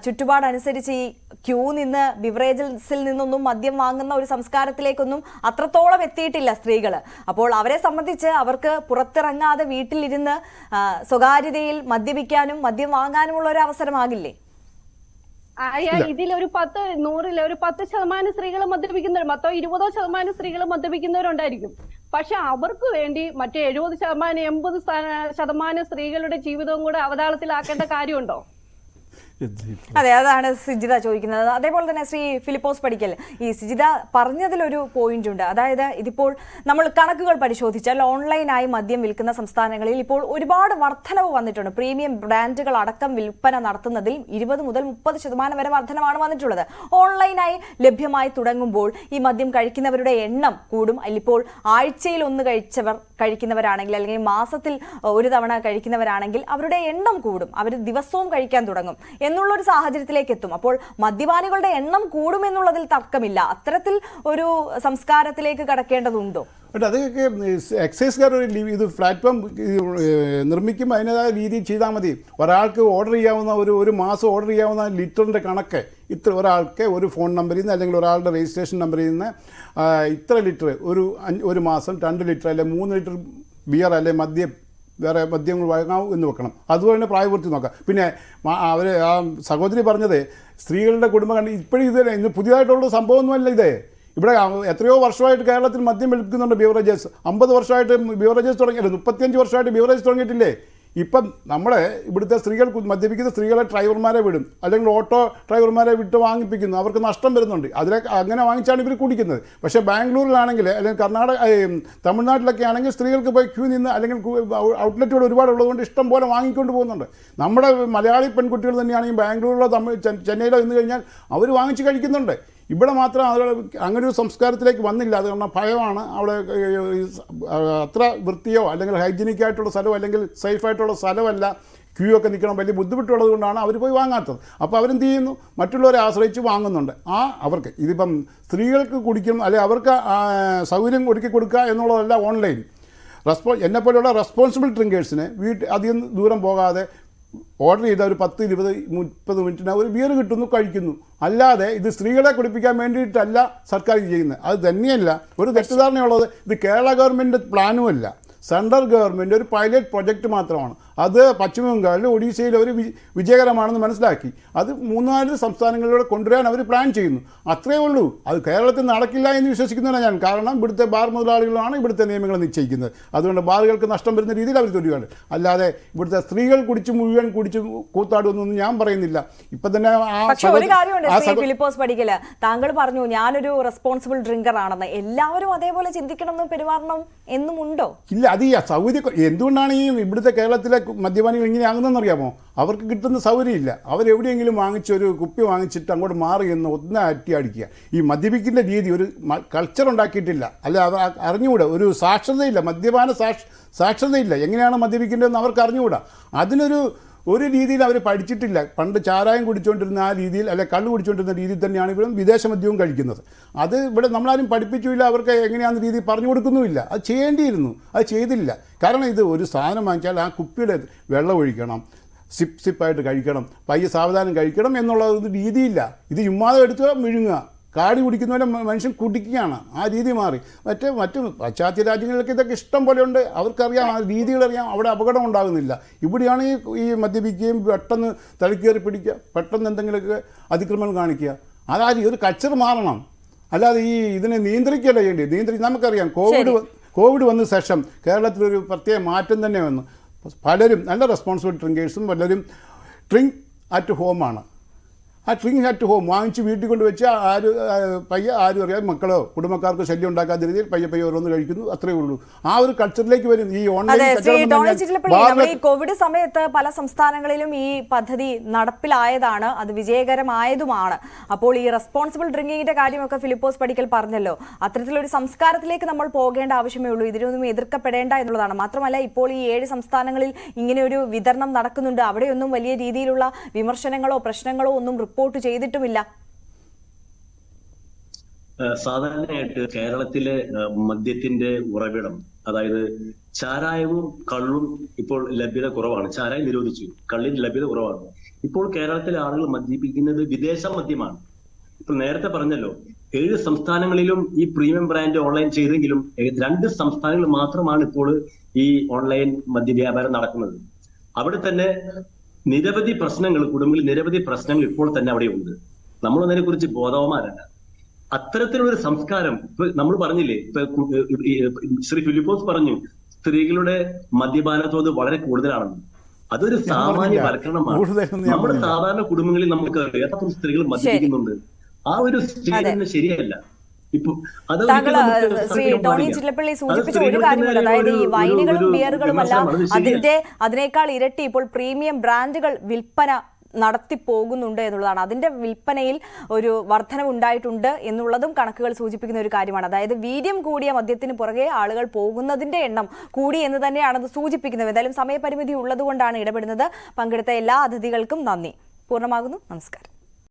ചുറ്റുപാടനുസരിച്ച് ഈ ക്യൂ നിന്ന് ബിവറേജസിൽ നിന്നൊന്നും മദ്യം വാങ്ങുന്ന ഒരു സംസ്കാരത്തിലേക്കൊന്നും അത്രത്തോളം എത്തിയിട്ടില്ല സ്ത്രീകൾ. അപ്പോൾ അവരെ സംബന്ധിച്ച് അവർക്ക് പുറത്തിറങ്ങാതെ വീട്ടിലിരുന്ന് സ്വകാര്യതയിൽ മദ്യപിക്കാനും മദ്യം വാങ്ങാനുമുള്ള ഒരു അവസരമാകില്ലേ? ഇതിൽ ഒരു 100-100 ഒരു 10% സ്ത്രീകൾ മദ്യപിക്കുന്നവർ, 10-20% സ്ത്രീകൾ മദ്യപിക്കുന്നവരുണ്ടായിരിക്കും. പക്ഷെ അവർക്ക് വേണ്ടി മറ്റേ 70%, 80% സ്ത്രീകളുടെ ജീവിതവും കൂടെ അവതാളത്തിലാക്കേണ്ട കാര്യമുണ്ടോ? അതെ, അതാണ് സിജിത ചോദിക്കുന്നത്. അതേപോലെ തന്നെ ശ്രീ ഫിലിപ്പോസ് പടിക്കൽ, ഈ സിജിത പറഞ്ഞതിലൊരു പോയിന്റ് ഉണ്ട്. അതായത് ഇതിപ്പോൾ നമ്മൾ കണക്കുകൾ പരിശോധിച്ചാൽ ഓൺലൈനായി മദ്യം വിൽക്കുന്ന സംസ്ഥാനങ്ങളിൽ ഇപ്പോൾ ഒരുപാട് വർധനവ് വന്നിട്ടുണ്ട്. പ്രീമിയം ബ്രാൻഡുകൾ അടക്കം വിൽപ്പന നടത്തുന്നതിൽ 20 മുതൽ 30% വരെ വർധനമാണ് വന്നിട്ടുള്ളത്. ഓൺലൈനായി ലഭ്യമായി തുടങ്ങുമ്പോൾ ഈ മദ്യം കഴിക്കുന്നവരുടെ എണ്ണം കൂടും. അതിലിപ്പോൾ ആഴ്ചയിൽ ഒന്ന് കഴിക്കുന്നവരാണെങ്കിൽ, അല്ലെങ്കിൽ മാസത്തിൽ ഒരു തവണ കഴിക്കുന്നവരാണെങ്കിൽ അവരുടെ എണ്ണം കൂടും, അവർ ദിവസവും കഴിക്കാൻ തുടങ്ങും എന്നുള്ളൊരു സാഹചര്യത്തിലേക്ക് എത്തും. അപ്പോൾ മദ്യപാനികളുടെ എണ്ണം കൂടുമെന്നുള്ളതിൽ തർക്കമില്ല. അത്തരത്തിൽ ഒരു സംസ്കാരത്തിലേക്ക് കടക്കേണ്ടതുണ്ടോ? അതൊക്കെ എക്സൈസുകാർ ഇത് പ്ലാറ്റ്ഫോം നിർമ്മിക്കുമ്പോൾ അതിൻ്റെതായ രീതിയിൽ ചെയ്താൽ മതി. ഒരാൾക്ക് ഓർഡർ ചെയ്യാവുന്ന ഒരു മാസം ഓർഡർ ചെയ്യാവുന്ന ലിറ്ററിൻ്റെ കണക്ക് ഇത്ര, ഒരാൾക്ക് ഒരു ഫോൺ നമ്പറിൽ നിന്ന് അല്ലെങ്കിൽ ഒരാളുടെ രജിസ്ട്രേഷൻ നമ്പറിൽ നിന്ന് ഇത്ര ലിറ്റർ ഒരു മാസം 2 ലിറ്റർ അല്ലെങ്കിൽ 3 ലിറ്റർ ബിയർ അല്ലെങ്കിൽ വേറെ മദ്യങ്ങൾ വാങ്ങാവും എന്ന് വെക്കണം. അതുപോലെ തന്നെ പ്രായപൂർത്തി നോക്കാം. പിന്നെ അവർ ആ സഹോദരി പറഞ്ഞത് സ്ത്രീകളുടെ കുടുംബം കണ്ട് ഇപ്പോഴും ഇത് ഇന്ന് പുതിയതായിട്ടുള്ള സംഭവമൊന്നുമല്ല ഇത്. ഇവിടെ എത്രയോ വർഷമായിട്ട് കേരളത്തിൽ മദ്യം വിൽക്കുന്നുണ്ട് ബിവറേജസ്. 50 വർഷമായിട്ട് ബിവറേജസ് തുടങ്ങിയില്ല, 35 വർഷമായിട്ട് ബിവറേജസ് തുടങ്ങിയിട്ടില്ലേ? ഇപ്പം നമ്മുടെ ഇവിടുത്തെ സ്ത്രീകൾ മദ്യപിക്കുന്ന സ്ത്രീകളെ ഡ്രൈവർമാരെ വിടും, അല്ലെങ്കിൽ ഓട്ടോ ഡ്രൈവർമാരെ വിട്ട് വാങ്ങിപ്പിക്കുന്നു. അവർക്ക് നഷ്ടം വരുന്നുണ്ട്. അങ്ങനെ വാങ്ങിച്ചാണ് ഇവർ കുടിക്കുന്നത്. പക്ഷേ ബാംഗ്ലൂരിലാണെങ്കിൽ അല്ലെങ്കിൽ തമിഴ്നാട്ടിലൊക്കെ ആണെങ്കിൽ സ്ത്രീകൾക്ക് പോയി ക്യൂ നിന്ന്, അല്ലെങ്കിൽ ഔട്ട്ലെറ്റുകൾ ഒരുപാടുള്ളതുകൊണ്ട് ഇഷ്ടം പോലെ വാങ്ങിക്കൊണ്ട് പോകുന്നുണ്ട്. നമ്മുടെ മലയാളി പെൺകുട്ടികൾ തന്നെയാണെങ്കിൽ ബാംഗ്ലൂരിലോ ചെന്നൈയിലോ നിന്ന് കഴിഞ്ഞാൽ അവർ വാങ്ങിച്ച് കഴിക്കുന്നുണ്ട്. ഇവിടെ മാത്രം അങ്ങനെ ഒരു സംസ്കാരത്തിലേക്ക് വന്നില്ല. അത് കാരണം ഭയമാണ്. അവിടെ അത്ര വൃത്തിയോ അല്ലെങ്കിൽ ഹൈജീനിക് ആയിട്ടുള്ള സ്ഥലമോ അല്ലെങ്കിൽ സേഫായിട്ടുള്ള സ്ഥലമല്ല, ക്യൂ ഒക്കെ നിൽക്കണം, വലിയ ബുദ്ധിമുട്ടുള്ളത് കൊണ്ടാണ് അവർ പോയി വാങ്ങാത്തത്. അപ്പോൾ അവരെന്ത് ചെയ്യുന്നു? മറ്റുള്ളവരെ ആശ്രയിച്ച് വാങ്ങുന്നുണ്ട്. അവർക്ക് ഇതിപ്പം സ്ത്രീകൾക്ക് കുടിക്കും അല്ലെങ്കിൽ അവർക്ക് സൗകര്യം ഒരുക്കി കൊടുക്കുക എന്നുള്ളതല്ല ഓൺലൈൻ. എന്നെപ്പോലെയുള്ള റെസ്പോൺസിബിൾ ഡ്രിങ്കേഴ്സിന് അധികം ദൂരം പോകാതെ ഓർഡർ ചെയ്ത ഒരു 10-20-30 മിനിറ്റിന് ഒരു ബിയർ കിട്ടുന്നു, കഴിക്കുന്നു. അല്ലാതെ ഇത് സ്ത്രീകളെ കുടിപ്പിക്കാൻ വേണ്ടിയിട്ടല്ല സർക്കാർ ചെയ്യുന്നത്. അത് തന്നെയല്ല ഒരു തെറ്റിദ്ധാരണയുള്ളത്. ഇത് കേരള ഗവൺമെൻറ് പ്ലാനുമല്ല, സെൻട്രൽ ഗവൺമെൻറ് ഒരു പൈലറ്റ് പ്രൊജക്റ്റ് മാത്രമാണ്. അത് പശ്ചിമ ബംഗാളിൽ ഒഡീഷയിൽ അവർ വിജയകരമാണെന്ന് മനസ്സിലാക്കി അത് 3-4 സംസ്ഥാനങ്ങളിലൂടെ കൊണ്ടുവരാൻ അവർ പ്ലാൻ ചെയ്യുന്നു. അത്രയേ ഉള്ളൂ. അത് കേരളത്തിൽ നടക്കില്ല എന്ന് വിശ്വസിക്കുന്നതാണ് ഞാൻ. കാരണം ഇവിടുത്തെ ബാർ മുതലാളികളാണ് ഇവിടുത്തെ നിയമങ്ങൾ നിശ്ചയിക്കുന്നത്. അതുകൊണ്ട് ബാറുകൾക്ക് നഷ്ടം വരുന്ന രീതിയിൽ അവർ തൊടുകയാണ്. അല്ലാതെ ഇവിടുത്തെ സ്ത്രീകൾ മുഴുവൻ കുടിച്ച് കൂത്താടുമെന്നൊന്നും ഞാൻ പറയുന്നില്ല. ഇപ്പം തന്നെ ഒരു കാര്യമുണ്ട് ഫിലിപ്പോസ് പടിക്കല്, താങ്കൾ പറഞ്ഞു ഞാനൊരു റെസ്പോൺസിബിൾ ഡ്രിങ്കർ ആണെന്ന്. എല്ലാവരും അതേപോലെ ചിന്തിക്കണമെന്നും പെരുമാറണം എന്നും ഉണ്ടോ? ഇല്ല. അത് ഈ സൗകര്യം എന്തുകൊണ്ടാണ് ഈ ഇവിടുത്തെ കേരളത്തിലെ മദ്യപാനികൾ ഇങ്ങനെ ആകുന്നതെന്നറിയാമോ? അവർക്ക് കിട്ടുന്ന സൗകര്യമില്ല. അവരെവിടെയെങ്കിലും വാങ്ങിച്ചൊരു കുപ്പി വാങ്ങിച്ചിട്ട് അങ്ങോട്ട് മാറി എന്ന് അറ്റി അടിക്കുക. ഈ മദ്യപിക്കുന്ന രീതി ഒരു കൾച്ചർ ഉണ്ടാക്കിയിട്ടില്ല. അല്ല, അത് അറിഞ്ഞുകൂടാ. ഒരു സാക്ഷരതയില്ല, മദ്യപാന സാക്ഷരതയില്ല. എങ്ങനെയാണ് മദ്യപിക്കേണ്ടതെന്ന് അവർക്ക് അറിഞ്ഞുകൂടാ. ഒരു രീതിയിൽ അവർ പഠിച്ചിട്ടില്ല. പണ്ട് ചാരായം കുടിച്ചുകൊണ്ടിരുന്ന ആ രീതിയിൽ, അല്ലെ കള്ളു കുടിച്ചുകൊണ്ടിരുന്ന രീതിയിൽ തന്നെയാണ് ഇവരും വിദേശ മദ്യവും കഴിക്കുന്നത്. അത് ഇവിടെ നമ്മളാരും പഠിപ്പിച്ചില്ല. അവർക്ക് എങ്ങനെയാണെന്ന രീതി പറഞ്ഞു കൊടുക്കുന്നുമില്ല. അത് ചെയ്യേണ്ടിയിരുന്നു, അത് ചെയ്തില്ല. കാരണം ഇത് ഒരു സാധനം വാങ്ങിച്ചാൽ ആ കുപ്പിയുടെ വെള്ളം ഒഴിക്കണം, സിപ്പായിട്ട് കഴിക്കണം, പയ്യെ സാവധാനം കഴിക്കണം എന്നുള്ള ഒരു രീതിയില്ല. ഇത് ചുമ്മാതെ എടുത്ത് വിഴുങ്ങുക, കാടി കുടിക്കുന്നവരെ മനുഷ്യൻ കുടിക്കുകയാണ്. ആ രീതി മാറി. മറ്റ് പാശ്ചാത്യ രാജ്യങ്ങളിലൊക്കെ ഇതൊക്കെ ഇഷ്ടം പോലെ ഉണ്ട്. അവർക്കറിയാം, ആ രീതികളറിയാം. അവിടെ അപകടം ഉണ്ടാകുന്നില്ല. ഇവിടെയാണ് ഈ മദ്യപിക്കുകയും പെട്ടെന്ന് തലക്കേറി പിടിക്കുക, പെട്ടെന്ന് എന്തെങ്കിലുമൊക്കെ അതിക്രമങ്ങൾ കാണിക്കുക. അതായത് ഒരു കൾച്ചർ മാറണം. അല്ലാതെ ഇതിനെ നിയന്ത്രിക്കുകയല്ല ചെയ്യേണ്ടത്. നമുക്കറിയാം കോവിഡ് വന്ന ശേഷം കേരളത്തിലൊരു പ്രത്യേക മാറ്റം തന്നെ വന്നു. പലരും നല്ല റെസ്പോൺസിബിൾ ഡ്രിങ്കേഴ്സും പലരും ഡ്രിങ്ക് അറ്റ് ഹോമാണ്. ആ ഡ്രിങ്ക് അറ്റ് ഹോം വാങ്ങിച്ച് വീട്ടിൽ കൊണ്ട് വെച്ച് ആരും അറിയാതെ മക്കളോ കുടുംബക്കാർക്ക് ശല്യം ഉണ്ടാക്കാത്ത രീതിയിൽ പയ്യെ ഓരോന്ന് കഴിക്കുന്നു, അത്രേ ഉള്ളൂ. ആ ഒരു കൾച്ചറിലേക്ക് വരും ഈ ഓൺലൈൻ. ഈ കോവിഡ് സമയത്ത് പല സംസ്ഥാനങ്ങളിലും ഈ പദ്ധതി നടപ്പിലായതാണ്, അത് വിജയകരമായതുമാണ്. അപ്പോൾ ഈ റെസ്പോൺസിബിൾ ഡ്രിങ്കിങ്ങിന്റെ കാര്യമൊക്കെ ഫിലിപ്പോസ് പടിക്കൽ പറഞ്ഞല്ലോ. അത്തരത്തിലൊരു സംസ്കാരത്തിലേക്ക് നമ്മൾ പോകേണ്ട ആവശ്യമേ ഉള്ളൂ, ഇതിനൊന്നും എതിർക്കപ്പെടേണ്ട എന്നുള്ളതാണ്. മാത്രമല്ല ഇപ്പോൾ ഈ 7 സംസ്ഥാനങ്ങളിൽ ഇങ്ങനെ ഒരു വിതരണം നടക്കുന്നുണ്ട്, അവിടെയൊന്നും വലിയ രീതിയിലുള്ള വിമർശനങ്ങളോ പ്രശ്നങ്ങളോ ഒന്നും റിപ്പോർട്ട് ചെയ്തിട്ടുമില്ല. സാധാരണയായിട്ട് കേരളത്തിലെ മദ്യത്തിന്റെ ഉറവിടം, അതായത് ചാരായവും കള്ളും ഇപ്പോൾ ലഭ്യത കുറവാണ്. ചാരായം നിരോധിച്ചു, കള്ളിന് ലഭ്യത കുറവാണ്. ഇപ്പോൾ കേരളത്തിലെ ആളുകൾ മദ്യപിക്കുന്നത് വിദേശ മദ്യമാണ്. ഇപ്പോൾ നേരത്തെ പറഞ്ഞല്ലോ, 7 സംസ്ഥാനങ്ങളിലും ഈ പ്രീമിയം ബ്രാൻഡ് ഓൺലൈൻ ചെയ്തെങ്കിലും 2 സംസ്ഥാനങ്ങളിൽ മാത്രമാണ് ഇപ്പോൾ ഈ ഓൺലൈൻ മദ്യവ്യാപാരം നടക്കുന്നത്. അവിടെ തന്നെ നിരവധി പ്രശ്നങ്ങൾ, കുടുംബങ്ങളിൽ നിരവധി പ്രശ്നങ്ങൾ ഇപ്പോൾ തന്നെ അവിടെയുണ്ട്. നമ്മളതിനെ കുറിച്ച് ബോധവാന്മാരല്ല. അത്തരത്തിലുള്ളൊരു സംസ്കാരം ഇപ്പൊ നമ്മൾ പറഞ്ഞില്ലേ, ഇപ്പൊ ശ്രീ ഫിലിപ്പോസ് പറഞ്ഞു സ്ത്രീകളുടെ മദ്യപാന തോത് വളരെ കൂടുതലാണെന്ന്. അതൊരു സാമാന്യവൽക്കരണമാണ്. നമ്മുടെ സാധാരണ കുടുംബങ്ങളിൽ നമുക്ക് എത്ര സ്ത്രീകൾ മദ്യപിക്കുന്നുണ്ട്. ആ ഒരു സ്റ്റേറ്റ് ശരിയല്ല. ശ്രീ ടോണി ചിറ്റലപ്പള്ളി സൂചിപ്പിച്ച ഒരു കാര്യമുണ്ട്, അതായത് ഈ വൈനുകളും ബിയറുകളുമല്ല, അതിനേക്കാൾ ഇരട്ടി ഇപ്പോൾ പ്രീമിയം ബ്രാൻഡുകൾ വിൽപ്പന നടത്തിപ്പോകുന്നുണ്ട് എന്നുള്ളതാണ്. അതിന്റെ വിൽപ്പനയിൽ ഒരു വർധനവുണ്ടായിട്ടുണ്ട് എന്നുള്ളതും കണക്കുകൾ സൂചിപ്പിക്കുന്ന ഒരു കാര്യമാണ്. അതായത് വീര്യം കൂടിയ മദ്യത്തിന് പുറകെ ആളുകൾ പോകുന്നതിന്റെ എണ്ണം കൂടി എന്ന് തന്നെയാണ് അത് സൂചിപ്പിക്കുന്നത്. എന്തായാലും സമയപരിമിതി ഉള്ളതുകൊണ്ടാണ് ഇടപെടുന്നത്. പങ്കെടുത്ത എല്ലാ അതിഥികൾക്കും നന്ദി. പൂർണ്ണമാകുന്നു. നമസ്കാരം.